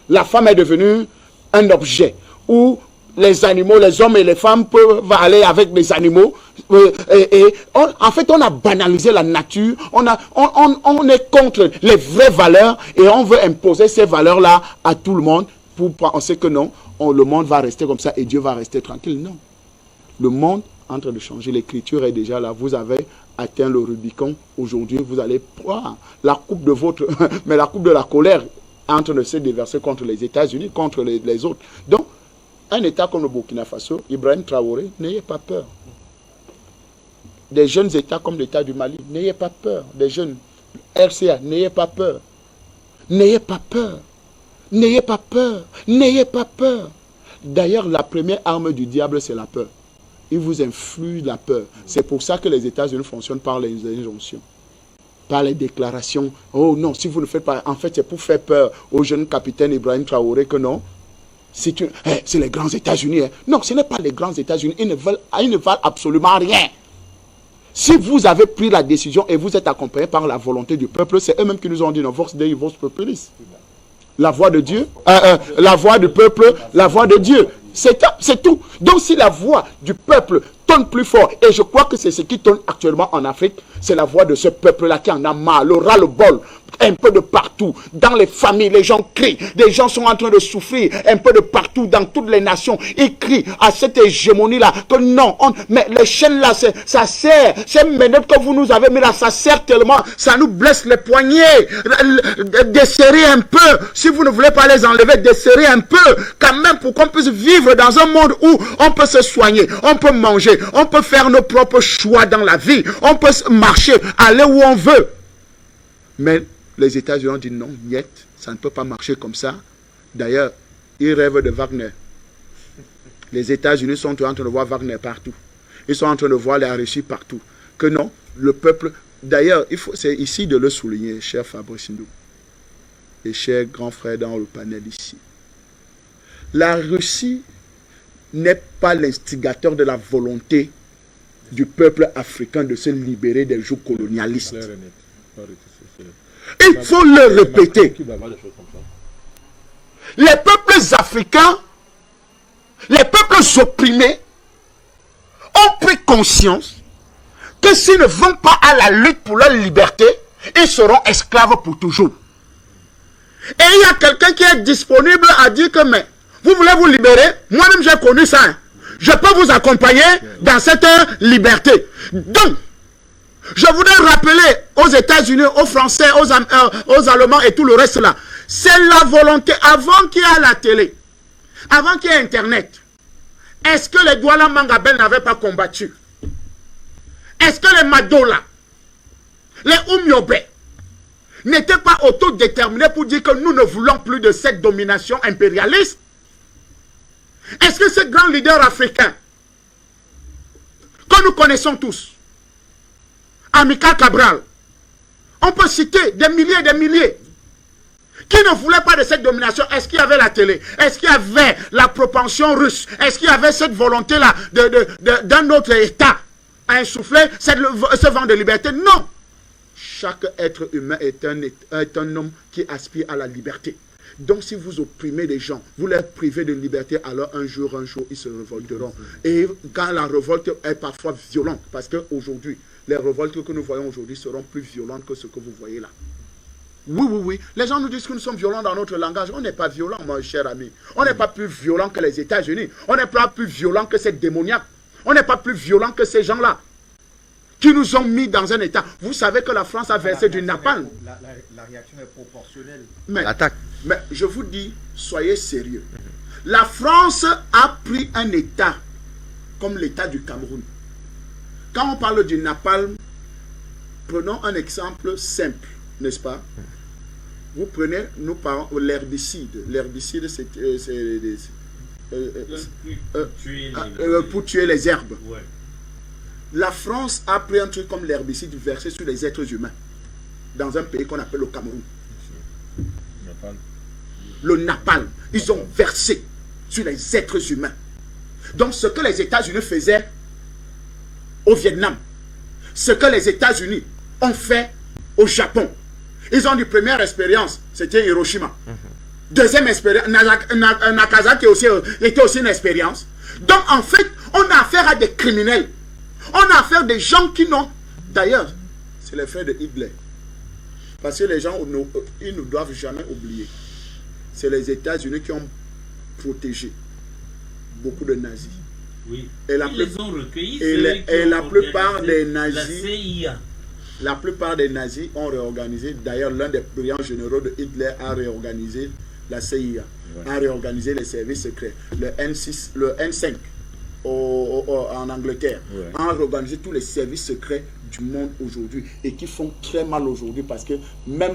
La femme est devenue un objet. Où les animaux, les hommes et les femmes peuvent aller avec les animaux. En fait, on a banalisé la nature. On est contre les vraies valeurs et on veut imposer ces valeurs-là à tout le monde pour penser que non, le monde va rester comme ça et Dieu va rester tranquille. Non. Le monde est en train de changer. L'écriture est déjà là. Vous avez atteint le Rubicon. Aujourd'hui, vous allez boire la coupe de votre... mais la coupe de la colère est en train de se déverser contre les États-Unis, contre les autres. Donc, un État comme le Burkina Faso, Ibrahim Traoré, n'ayez pas peur. Des jeunes États comme l'État du Mali, n'ayez pas peur. Des jeunes RCA, n'ayez pas peur. N'ayez pas peur. N'ayez pas peur. N'ayez pas peur. D'ailleurs, la première arme du diable, c'est la peur. Il vous influe la peur. C'est pour ça que les États-Unis fonctionnent par les injonctions, par les déclarations. Oh non, si vous ne faites pas... En fait, c'est pour faire peur au jeune capitaine Ibrahim Traoré que non. C'est les grands États-Unis. Hein. Non, ce n'est pas les grands États-Unis. Ils ne valent absolument rien. Si vous avez pris la décision et vous êtes accompagné par la volonté du peuple, c'est eux-mêmes qui nous ont dit non, Vox Dei, Vox Populis. La voix de Dieu, la voix du peuple, la voix de Dieu. C'est tout. Donc si la voix du peuple tonne plus fort, et je crois que c'est ce qui tonne actuellement en Afrique, c'est la voix de ce peuple-là qui en a marre, le ras-le-bol, un peu de partout. Dans les familles, les gens crient, des gens sont en train de souffrir, un peu de partout, dans toutes les nations. Ils crient à cette hégémonie-là, que non, mais les chaînes-là, ça sert, ces ménettes que vous nous avez mis là, ça sert tellement, ça nous blesse les poignets, desserrer un peu, si vous ne voulez pas les enlever, desserrer un peu, quand même, pour qu'on puisse vivre dans un monde où on peut se soigner, on peut manger, on peut faire nos propres choix dans la vie, on peut marcher, aller où on veut. Mais les États-Unis ont dit non, niet, ça ne peut pas marcher comme ça. D'ailleurs, ils rêvent de Wagner. Les États-Unis sont en train de voir Wagner partout. Ils sont en train de voir la Russie partout. Que non, le peuple... D'ailleurs, c'est ici de le souligner, cher Fabrice Ndou et cher grand frère dans le panel ici. La Russie n'est pas l'instigateur de la volonté du peuple africain de se libérer des jougs colonialistes. Il faut le répéter. Les peuples africains, les peuples opprimés ont pris conscience que s'ils ne vont pas à la lutte pour leur liberté, ils seront esclaves pour toujours. Et il y a quelqu'un qui est disponible à dire que mais vous voulez vous libérer? Moi-même j'ai connu ça. Hein. Je peux vous accompagner dans cette liberté. Donc, je voudrais rappeler aux États-Unis, aux Français, aux Allemands et tout le reste là. C'est la volonté, avant qu'il y ait la télé, avant qu'il y ait Internet, est-ce que les Douala Mangabel n'avaient pas combattu? Est-ce que les Madola, les Oumyobe, n'étaient pas autodéterminés pour dire que nous ne voulons plus de cette domination impérialiste? Est-ce que ces grands leaders africains, que nous connaissons tous, Amilcar Cabral, on peut citer des milliers et des milliers, qui ne voulaient pas de cette domination? Est-ce qu'il y avait la télé? Est-ce qu'il y avait la propension russe? Est-ce qu'il y avait cette volonté-là d'un autre État à insuffler ce vent de liberté? Non! Chaque être humain est un homme qui aspire à la liberté. Donc si vous opprimez les gens, vous les privez de liberté, alors un jour, ils se révolteront. Et quand la révolte est parfois violente, parce qu'aujourd'hui, les révoltes que nous voyons aujourd'hui seront plus violentes que ce que vous voyez là. Oui. Les gens nous disent que nous sommes violents dans notre langage. On n'est pas violent, mon cher ami. On n'est pas plus violent que les États-Unis. On n'est pas plus violent que ces démoniaques. On n'est pas plus violent que ces gens-là qui nous ont mis dans un état. Vous savez que la France a versé du napalm. La réaction est proportionnelle. Mais je vous dis, soyez sérieux. La France a pris un état comme l'état du Cameroun. Quand on parle du napalm, prenons un exemple simple, n'est-ce pas? Vous prenez, nous parlons l'herbicide. L'herbicide, c'est pour tuer les herbes. Ouais. La France a pris un truc comme l'herbicide versé sur les êtres humains dans un pays qu'on appelle le Cameroun. Le napalm. Ils ont versé sur les êtres humains. Donc ce que les États-Unis faisaient au Vietnam, ce que les États-Unis ont fait au Japon, ils ont dit première expérience, c'était Hiroshima. Deuxième expérience, Nagasaki était aussi une expérience. Donc en fait, on a affaire à des criminels. On a affaire à des gens qui n'ont... D'ailleurs, c'est les frères de Hitler. Parce que les gens, ils ne doivent jamais oublier. C'est les États-Unis qui ont protégé beaucoup de nazis. Oui. Et ils les ont recueillis. Et la plupart des nazis... La CIA. La plupart des nazis ont réorganisé. D'ailleurs, l'un des brillants généraux de Hitler a réorganisé la CIA. Ouais. A réorganisé les services secrets. Le N5 en Angleterre. Ouais. A réorganisé tous les services secrets du monde aujourd'hui et qui font très mal aujourd'hui parce que même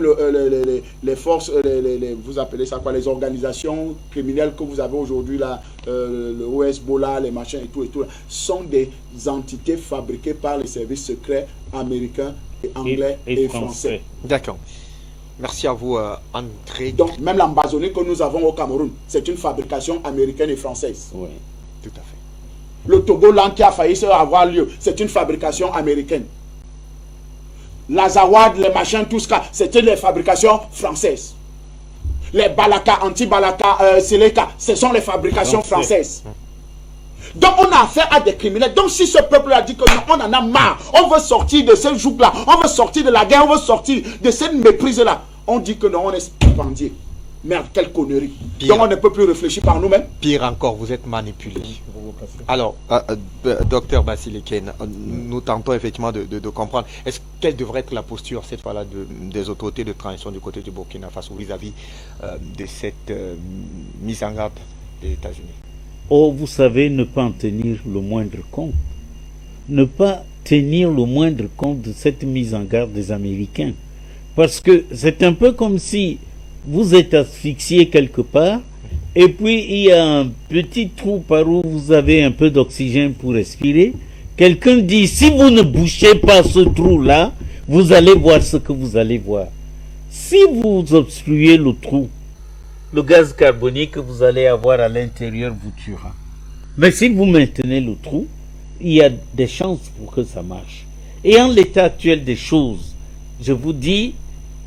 les forces, vous appelez ça quoi, les organisations criminelles que vous avez aujourd'hui là, le Hezbollah, les machins et tout là, sont des entités fabriquées par les services secrets américains et anglais et français. D'accord. Merci à vous, André. Donc même l'Ambazonie que nous avons au Cameroun, c'est une fabrication américaine et française. Oui, tout à fait. Le Togoland qui a failli avoir lieu, c'est une fabrication américaine. L'Azawad, les machins, tout ça, c'était les fabrications françaises. Les Balaka, anti-Balaka, Seleka, ce sont les fabrications françaises. Donc on a affaire à des criminels. Donc si ce peuple a dit que non, on en a marre, on veut sortir de ce joug-là, on veut sortir de la guerre, on veut sortir de cette méprise-là, on dit que non, on est stipendié. Merde, quelle connerie. Pire. Donc on ne peut plus réfléchir par nous-mêmes. Pire encore, vous êtes manipulé. Alors, docteur Basileken, nous tentons effectivement de comprendre. Quelle devrait être la posture cette fois-là des autorités de transition du côté du Burkina Faso vis-à-vis de cette mise en garde des États-Unis? Oh, vous savez, ne pas en tenir le moindre compte. Ne pas tenir le moindre compte de cette mise en garde des Américains. Parce que c'est un peu comme si vous êtes asphyxié quelque part, et puis il y a un petit trou par où vous avez un peu d'oxygène pour respirer. Quelqu'un dit, si vous ne bouchez pas ce trou-là, vous allez voir ce que vous allez voir. Si vous obstruez le trou, le gaz carbonique que vous allez avoir à l'intérieur vous tuera. Mais si vous maintenez le trou, il y a des chances pour que ça marche. Et en l'état actuel des choses, je vous dis,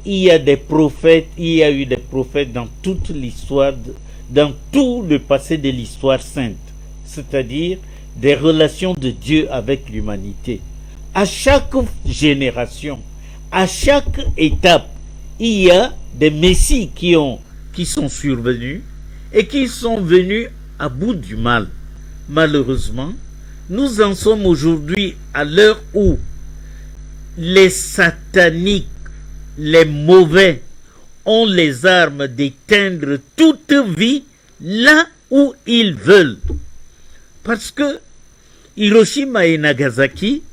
il y a des prophètes, il y a eu des prophètes dans toute l'histoire, dans tout le passé de l'histoire sainte, c'est-à-dire des relations de Dieu avec l'humanité. À chaque génération, à chaque étape, il y a des messies qui sont survenus et qui sont venus à bout du mal. Malheureusement, nous en sommes aujourd'hui à l'heure où les sataniques, les mauvais ont les armes d'éteindre toute vie là où ils veulent. Parce que Hiroshima et Nagasaki,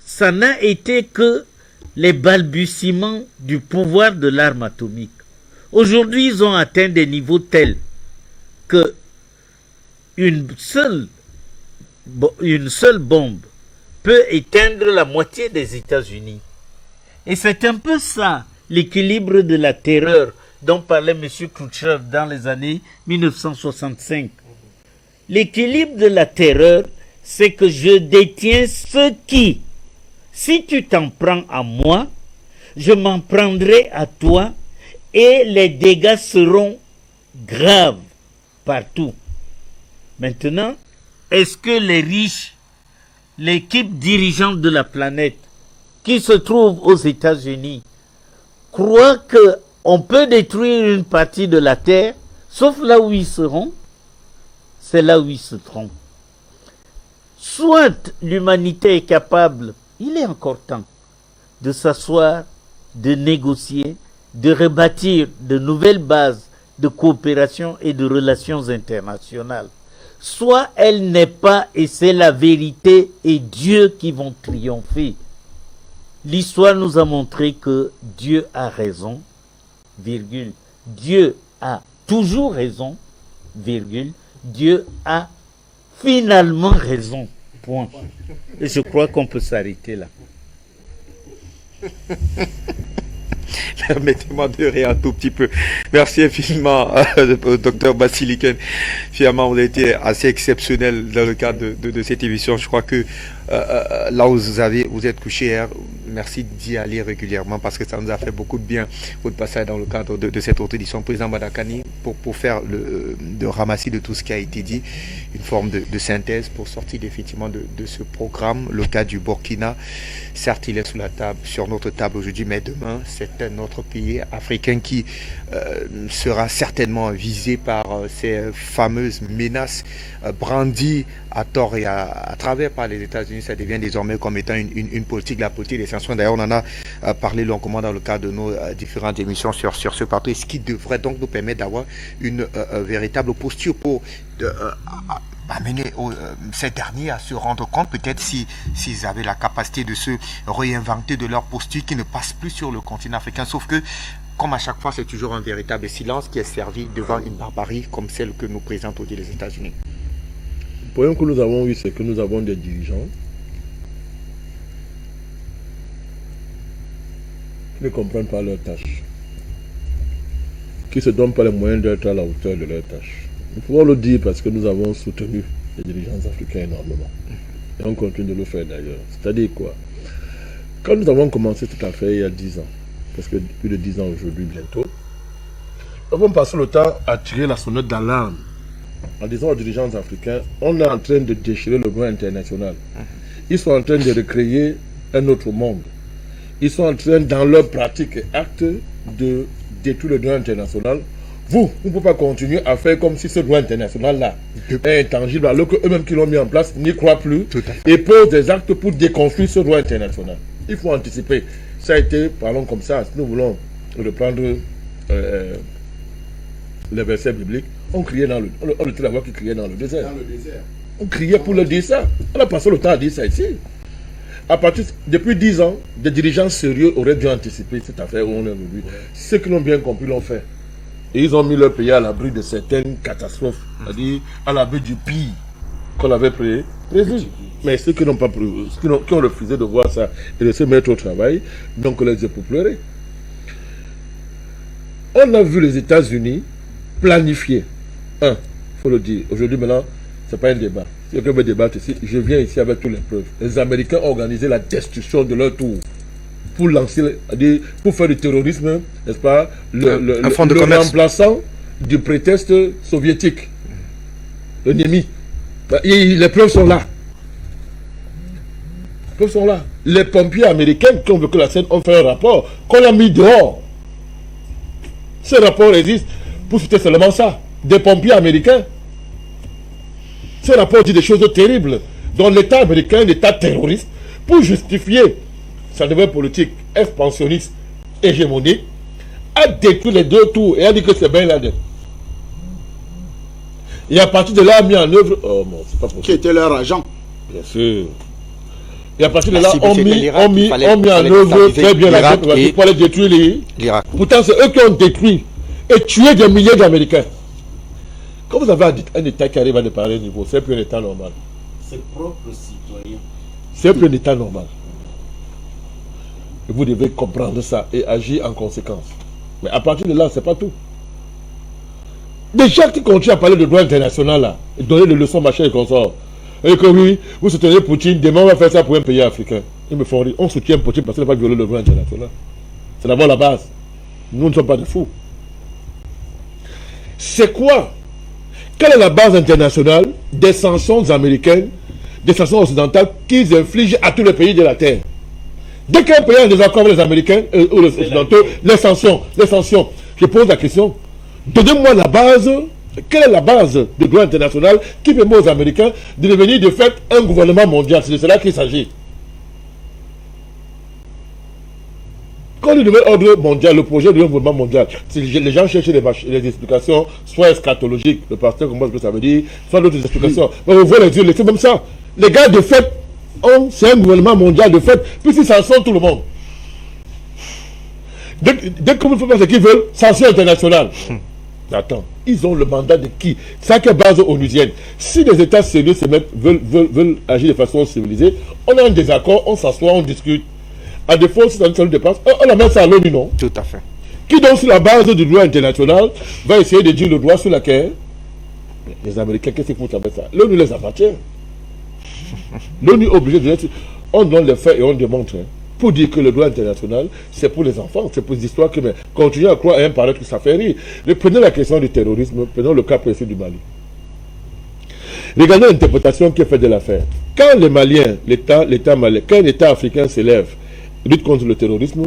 ça n'a été que les balbutiements du pouvoir de l'arme atomique. Aujourd'hui, ils ont atteint des niveaux tels que une seule bombe peut éteindre la moitié des États-Unis. Et c'est un peu ça, l'équilibre de la terreur dont parlait M. Khrouchtchev dans les années 1965. L'équilibre de la terreur, c'est que je détiens ce qui, si tu t'en prends à moi, je m'en prendrai à toi et les dégâts seront graves partout. Maintenant, est-ce que les riches, l'équipe dirigeante de la planète, qui se trouve aux États-Unis, croient qu'on peut détruire une partie de la Terre, sauf là où ils seront? C'est là où ils se trompent. Soit l'humanité est capable, il est encore temps, de s'asseoir, de négocier, de rebâtir de nouvelles bases de coopération et de relations internationales. Soit elle n'est pas, et c'est la vérité et Dieu qui vont triompher. L'histoire nous a montré que Dieu a raison, virgule. Dieu a toujours raison, virgule. Dieu a finalement raison, point. Et je crois qu'on peut s'arrêter là. Permettez-moi de rire un tout petit peu. Merci infiniment, docteur Basileken. Finalement, vous avez été assez exceptionnel dans le cadre de cette émission. Je crois que là où vous êtes couché hier, merci d'y aller régulièrement parce que ça nous a fait beaucoup de bien votre passage dans le cadre de cette autre édition. Président Madakani, pour faire de ramassis de tout ce qui a été dit, une forme de synthèse pour sortir effectivement de ce programme. Le cas du Burkina, certes, il est sur notre table aujourd'hui, mais demain, c'est un autre pays africain qui sera certainement visé par ces fameuses menaces brandies à tort et à travers par les États-Unis. Ça devient désormais comme étant une politique, la politique des sanctions. D'ailleurs, on en a parlé longuement dans le cadre de nos différentes émissions sur ce plateau, ce qui devrait donc nous permettre d'avoir une véritable posture pour amener ces derniers à se rendre compte, peut-être s'ils avaient la capacité de se réinventer de leur posture qui ne passe plus sur le continent africain. Sauf que, comme à chaque fois, c'est toujours un véritable silence qui est servi devant une barbarie comme celle que nous présentent aujourd'hui les États-Unis. Le problème que nous avons eu, c'est que nous avons des dirigeants qui ne comprennent pas leurs tâches, qui ne se donnent pas les moyens d'être à la hauteur de leurs tâches. Nous pouvons le dire parce que nous avons soutenu les dirigeants africains énormément. Et on continue de le faire d'ailleurs. C'est-à-dire quoi? Quand nous avons commencé cette affaire il y a 10 ans, parce que plus de 10 ans aujourd'hui bientôt, nous avons passé le temps à tirer la sonnette d'alarme en disant aux dirigeants africains, on est en train de déchirer le droit international. Ils sont en train de recréer un autre monde. Ils sont en train, dans leurs pratiques et actes, de détruire le droit international. Vous ne pouvez pas continuer à faire comme si ce droit international-là est intangible, alors qu'eux-mêmes qui l'ont mis en place n'y croient plus et posent des actes pour déconstruire ce droit international. Il faut anticiper. Ça a été, parlons comme ça, si nous voulons reprendre les versets bibliques, on criait dans le... On était la voix qui criait dans le désert. On criait pour le dire ça. On a passé le temps à dire ça ici. Depuis 10 ans, des dirigeants sérieux auraient dû anticiper cette affaire où on est aujourd'hui. Ceux qui l'ont bien compris l'ont fait. Et ils ont mis leur pays à l'abri de certaines catastrophes, c'est-à-dire à l'abri du pire qu'on avait prévu. Mais ceux qui n'ont pas prévu, qui ont refusé de voir ça et de se mettre au travail, donc les yeux pour pleurer. On a vu les États-Unis planifier. Il faut le dire. Aujourd'hui, maintenant, ce n'est pas un débat. Si quelqu'un veut débattre ici, je viens ici avec toutes les preuves. Les Américains ont organisé la destruction de leur tour pour lancer, pour faire du terrorisme, n'est-ce pas, le remplaçant du prétexte soviétique, l'ennemi. Les preuves sont là. Les preuves sont là. Les pompiers américains qui ont vécu la scène ont fait un rapport qu'on a mis dehors. Ce rapport existe pour citer seulement ça. Des pompiers américains. Ce rapport dit des choses terribles dont l'État américain, l'État terroriste, pour justifier sa nouvelle politique expansionniste hégémonique, a détruit les deux tours et a dit que c'est Ben Laden. Et à partir de là, a mis en œuvre... Oh non, c'est pas possible. Qui était leur agent. Bien sûr. Et à partir de là, on mis en œuvre très bien la tête pour aller détruire l'Irak. Pourtant, c'est eux qui ont détruit et tué des milliers d'Américains. Quand vous avez un État qui arrive à de pareil niveau, c'est plus un État normal. Ses propres citoyens. C'est plus un État normal. Et vous devez comprendre ça et agir en conséquence. Mais à partir de là, c'est pas tout. Des gens qui continuent à parler de droit international là, et donner des leçons machin et consorts. Et que oui, vous soutenez Poutine, demain on va faire ça pour un pays africain. Ils me font rire. On soutient Poutine parce qu'il n'a pas violé le droit international. C'est d'abord la base. Nous ne sommes pas des fous. C'est quoi? Quelle est la base internationale des sanctions américaines, des sanctions occidentales qu'ils infligent à tous les pays de la Terre? Dès qu'un pays a un désaccord avec les Américains ou les Occidentaux, les sanctions. Je pose la question. Donnez-moi la base. Quelle est la base du droit international qui permet aux Américains de devenir de fait un gouvernement mondial? C'est de cela qu'il s'agit. Quand le nouvel ordre mondial, le projet du gouvernement mondial, les gens cherchent les explications, soit eschatologiques, le pasteur comprend ce que ça veut dire, soit d'autres explications. Mais vous voyez les yeux, c'est même ça. Les gars, de fait, c'est un gouvernement mondial, de fait, puisqu'ils sanctionnent tout le monde. Dès que vous faites ce qu'ils veulent, sanction internationale. Attends, ils ont le mandat de qui? C'est quelle base onusienne? Si les États sérieux veulent agir de façon civilisée, on a un désaccord, on s'assoit, on discute. À défaut, si ça nous dépasse, on la met ça à l'ONU, non? Tout à fait. Qui donc, sur la base du droit international, va essayer de dire le droit sur laquelle les Américains, qu'est-ce qu'ils font avec ça? L'ONU les appartient. L'ONU est obligé de dire, on donne les faits et on démontre. Pour dire que le droit international, c'est pour les enfants, c'est pour les histoires que, mais continuez à croire et à paraître que ça fait rire. Prenez la question du terrorisme, prenons le cas précis du Mali. Regardez l'interprétation qui est faite de l'affaire. Quand les Maliens, l'État malien, quand un État africain s'élève, lutte contre le terrorisme,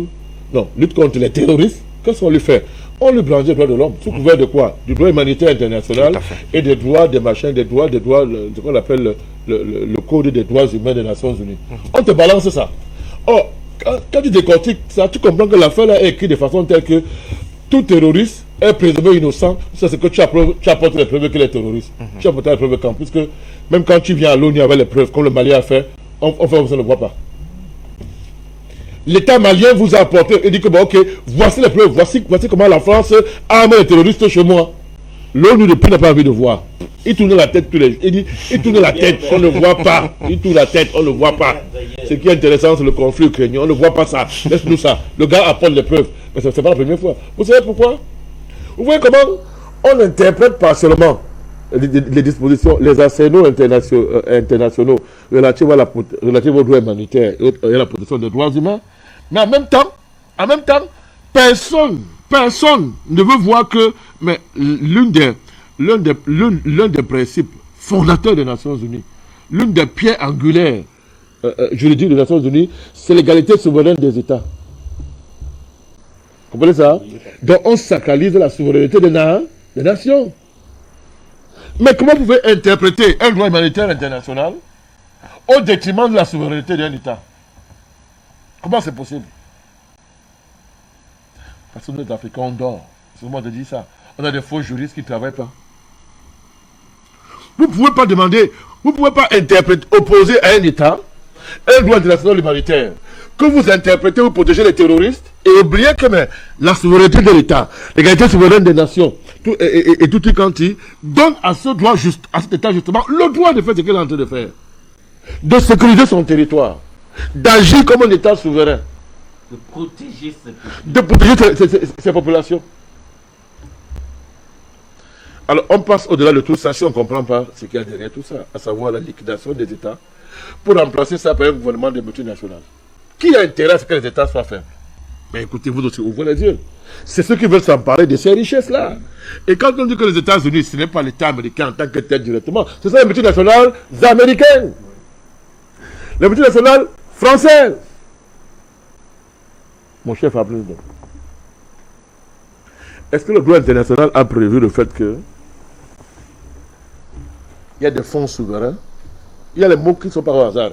non, lutte contre les terroristes, qu'est-ce qu'on lui fait? On lui blanchit les droits de l'homme, sous couvert de quoi? Du droit humanitaire international et des droits, des machins, des droits, ce qu'on appelle le code des droits humains des Nations Unies. On te balance ça. Oh, quand tu décortiques ça, tu comprends que l'affaire là est écrite de façon telle que tout terroriste est présumé innocent. C'est ce que tu apportes les preuves qu'il est terroriste. Tu apportes les preuves quand, puisque même quand tu viens à l'ONU avec les preuves, comme le Mali a fait, on ne le voit pas. L'État malien vous a apporté et dit que bon, ok, voici les preuves, voici comment la France arme les terroristes chez moi. L'ONU depuis n'a pas envie de voir. Il tourne la tête tous les... Il tourne la tête, on ne voit pas. Il tourne la tête, on ne voit pas. Ce qui est intéressant, c'est le conflit ukrainien. On ne voit pas ça. Laisse-nous ça. Le gars apporte les preuves. Mais ce n'est pas la première fois. Vous savez pourquoi? Vous voyez comment on interprète partiellement les dispositions, les arsenaux internationaux relatifs aux droits humanitaires et à la protection des droits humains. Mais en même temps, personne ne veut voir que l'un des principes fondateurs des Nations Unies, l'une des pierres angulaires juridiques des Nations Unies, c'est l'égalité souveraine des États. Vous comprenez ça? Donc on sacralise la souveraineté des nations. Mais comment vous pouvez interpréter un droit humanitaire international au détriment de la souveraineté d'un État? Comment c'est possible? Parce que nous, les Africains, on dort. C'est moi de dire ça. On a des faux juristes qui ne travaillent pas. Vous ne pouvez pas demander, vous ne pouvez pas interpréter, opposer à un État un droit international humanitaire que vous interprétez pour protéger les terroristes et oublier que la souveraineté de l'État, l'égalité souveraine des nations et tout quanti donne à ce droit à cet État justement le droit de faire ce qu'il est en train de faire, de sécuriser son territoire, d'agir comme un État souverain, de protéger ses populations. Alors on passe au-delà de tout ça si on ne comprend pas ce qu'il y a derrière tout ça, à savoir la liquidation des États pour remplacer ça par un gouvernement de multinationales. Qui a intérêt à ce que les États soient faibles? Mais écoutez, vous aussi, ouvrez les yeux. C'est ceux qui veulent s'emparer de ces richesses-là. Et quand on dit que les États-Unis, ce n'est pas l'État américain en tant que tel directement, ce sont les multinationales américaines, les multinationales françaises. Mon chef a plus de... Est-ce que le droit international a prévu le fait que il y a des fonds souverains? Il y a les mots qui ne sont pas au hasard.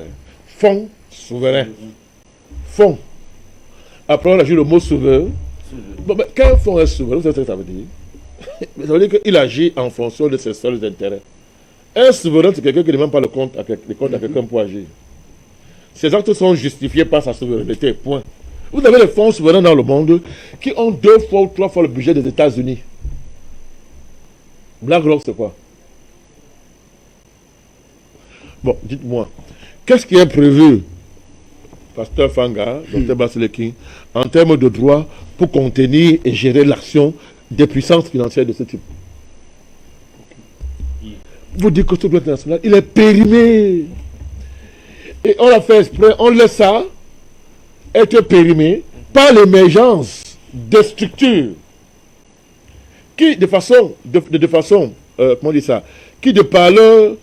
Fonds souverains. Fonds. Après, on a joué le mot souverain. Bon, mais quand un fonds est souverain, vous savez ce que ça veut dire? Ça veut dire qu'il agit en fonction de ses seuls intérêts. Un souverain, c'est quelqu'un qui ne demande pas le compte à quelqu'un pour agir. Ces actes sont justifiés par sa souveraineté. Point. Vous avez les fonds souverains dans le monde qui ont 2 fois ou 3 fois le budget des États-Unis. BlackRock, c'est quoi? Bon, dites-moi, qu'est-ce qui est prévu, Pasteur Fanga, Dr Baseleki, en termes de droit pour contenir et gérer l'action des puissances financières de ce type? Vous dites que ce droit international, il est périmé. Et on l'a fait exprès, on laisse ça être périmé par l'émergence de structures qui, de façon, comment on dit ça, qui de par leur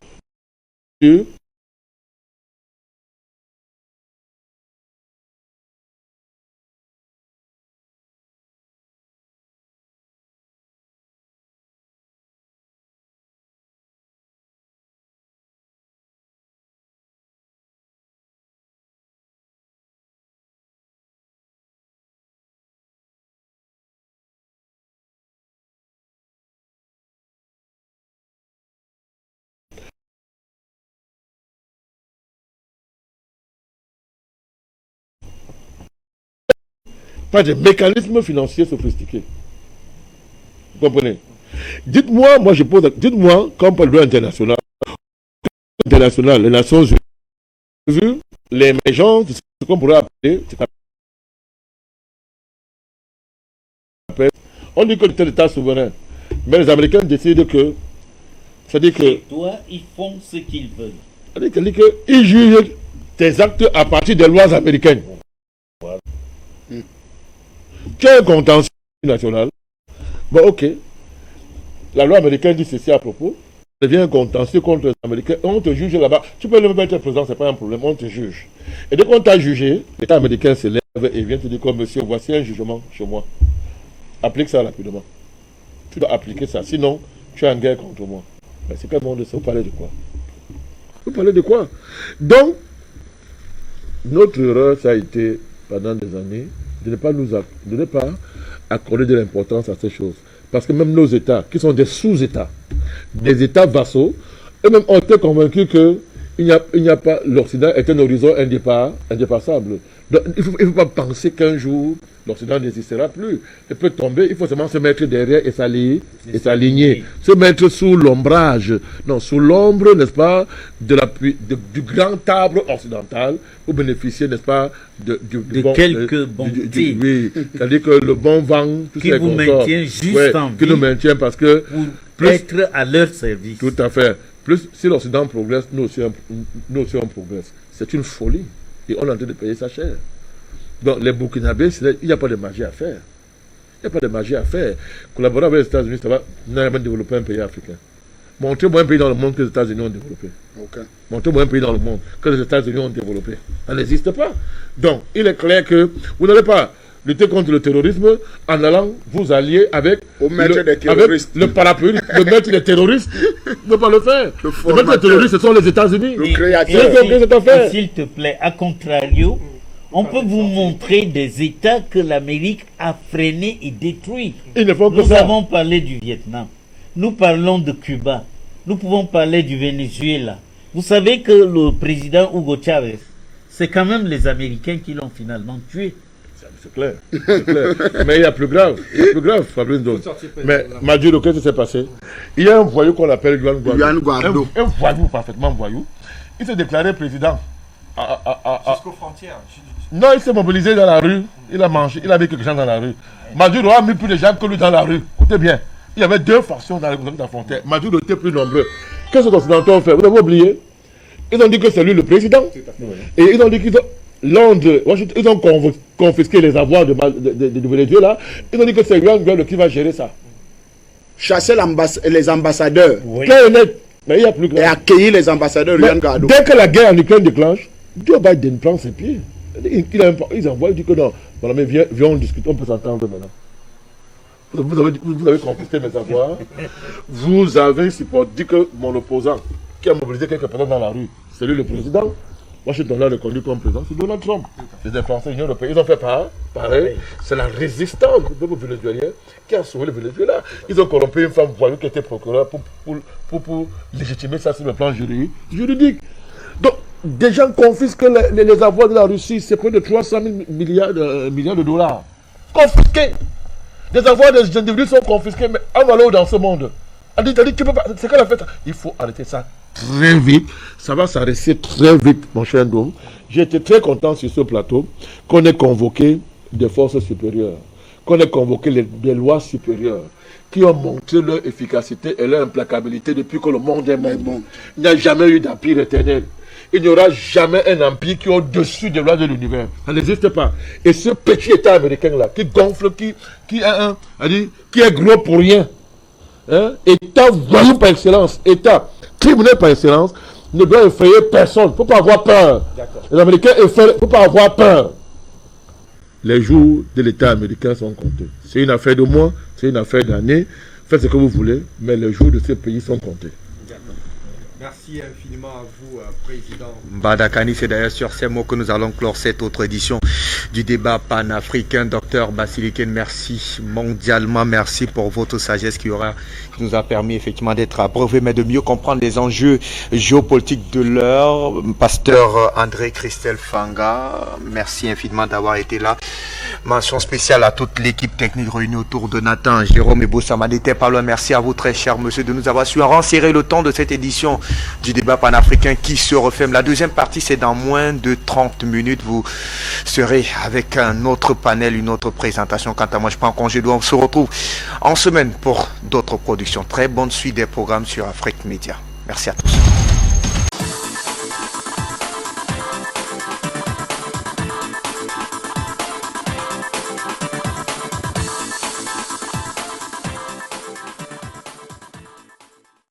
pas de mécanismes financiers sophistiqués. Vous comprenez? Dites-moi, dites-moi, comme pour le droit international, les Nations Unies, vu l'émergence de ce qu'on pourrait appeler, on dit que c'est l'État souverain, mais les Américains décident que, c'est-à-dire que, ils font ce qu'ils veulent. C'est-à-dire qu'ils jugent tes actes à partir des lois américaines. Voilà. Tu as un contentieux national. Bon, ok. La loi américaine dit ceci à propos. Ça devient un contentieux contre les Américains. On te juge là-bas. Tu peux même être présent, ce n'est pas un problème. On te juge. Et dès qu'on t'a jugé, l'État américain se lève et vient te dire comme monsieur, voici un jugement chez moi. Applique ça rapidement. Tu dois appliquer ça. Sinon, tu es en guerre contre moi. Mais c'est quel monde ça? Vous parlez de quoi? Vous parlez de quoi? Donc, notre erreur, ça a été, pendant des années, de ne pas accorder de l'importance à ces choses. Parce que même nos États, qui sont des sous-États, des États vassaux, eux-mêmes ont été convaincus que il n'y a pas, l'Occident est un horizon indépassable. Donc, il ne faut pas penser qu'un jour, l'Occident n'existera plus. Il peut tomber, il faut seulement se mettre derrière et s'aligner. Se mettre sous l'ombrage, non, sous l'ombre, n'est-ce pas, du grand arbre occidental, pour bénéficier, n'est-ce pas, de quelques bontés. Oui, c'est-à-dire que le bon vent, qui vous maintient juste en vie. Qui nous maintient parce que être à leur service. Tout à fait. Plus si l'Occident progresse, nous aussi on progresse. C'est une folie. Et on est en train de payer sa chère. Donc les Burkinabés, il n'y a pas de magie à faire. Il n'y a pas de magie à faire. Collaborer avec les États-Unis, ça va même développer un pays africain. Montrez-moi un pays dans le monde que les États-Unis ont développé. Montrez-moi un pays dans le monde que les États-Unis ont développé. Ça n'existe pas. Donc, il est clair que vous n'allez pas lutter contre le terrorisme en allant vous allier avec le parapluie, le maître des terroristes. Ne peut pas le faire. Le maître des terroristes, ce sont les États-Unis. S'il te plaît, à contrario, on peut vous montrer des États que l'Amérique a freinés et détruits. Nous avons parlé du Vietnam. Nous parlons de Cuba. Nous pouvons parler du Venezuela. Vous savez que le président Hugo Chavez, c'est quand même les Américains qui l'ont finalement tué. C'est clair, c'est clair. Mais il y a plus grave. Fabrice Ndong. Mais Maduro, qu'est-ce qui s'est passé? Il y a un voyou qu'on appelle Juan Guaido. Un voyou, parfaitement voyou. Il s'est déclaré président. Jusqu'aux frontières. Non, il s'est mobilisé dans la rue. Il a mangé, il a mis quelques gens dans la rue. Maduro a mis plus de gens que lui dans la rue. Écoutez bien. Il y avait deux factions dans la frontière. Maduro était plus nombreux. Qu'est-ce que les Occidentaux ont fait? Vous avez oublié? Ils ont dit que c'est lui le président. Et ils ont dit qu'ils ont... Londres, Washington, ils ont confisqué les avoirs de Venezuela. Ils ont dit que c'est Juan Guaido qui va gérer ça. Chasser les ambassadeurs. Oui. Mais il y a plus et accueillir les ambassadeurs Juan Guaido. Dès que la guerre en Ukraine déclenche, Joe Biden prend ses pieds. Ils envoient, ils disent que non, mais viens on discute, on peut s'entendre maintenant. Vous avez confisqué mes avoirs. Vous avez dit que mon opposant, qui a mobilisé quelques personnes dans la rue, c'est lui le président. Washington l'a reconnu comme président, c'est Donald Trump. Les Français, l'Union européenne, ils ont fait pareil. C'est la résistance du peuple vénézuélien qui a sauvé le Venezuela. Ils ont corrompu une femme voyou qui était procureure pour légitimer ça sur le plan juridique. Donc, des gens confisquent les avoirs de la Russie, c'est près de 300 000 milliards de dollars. Confisqués. Les avoirs des individus sont confisqués, mais en valeur dans ce monde. C'est qu'elle a fait ça. Il faut arrêter ça très vite. Ça va s'arrêter très vite, mon cher Ndong. J'ai été très content sur ce plateau qu'on ait convoqué des forces supérieures, qu'on ait convoqué des lois supérieures qui ont montré leur efficacité et leur implacabilité depuis que le monde est monde. Il n'y a jamais eu d'empire éternel. Il n'y aura jamais un empire qui est au-dessus des lois de l'univers. Ça n'existe pas. Et ce petit État américain-là, qui gonfle, qui est gros pour rien, État voyou par excellence, État criminel par excellence, ne doit effrayer personne. Il ne faut pas avoir peur. Les Américains effraient, il ne faut pas avoir peur. Les jours de l'État américain sont comptés. C'est une affaire de mois, c'est une affaire d'années. Faites ce que vous voulez, mais les jours de ce pays sont comptés. Merci infiniment à vous, Président. Badakani, c'est d'ailleurs sur ces mots que nous allons clore cette autre édition du débat panafricain. Docteur Basiliken, merci mondialement, merci pour votre sagesse qui nous a permis effectivement d'être abreuvés, mais de mieux comprendre les enjeux géopolitiques de l'heure. Pasteur André Christelle Fanga, merci infiniment d'avoir été là. Mention spéciale à toute l'équipe technique réunie autour de Nathan, Jérôme et Boussamadité Pablo. Merci à vous, très cher monsieur, de nous avoir su renserrer le temps de cette édition du débat panafricain qui se referme. La deuxième partie, c'est dans moins de 30 minutes. Vous serez avec un autre panel, une autre présentation. Quant à moi, je prends congé. On se retrouve en semaine pour d'autres productions. Très bonne suite des programmes sur Afrique Média. Merci à tous.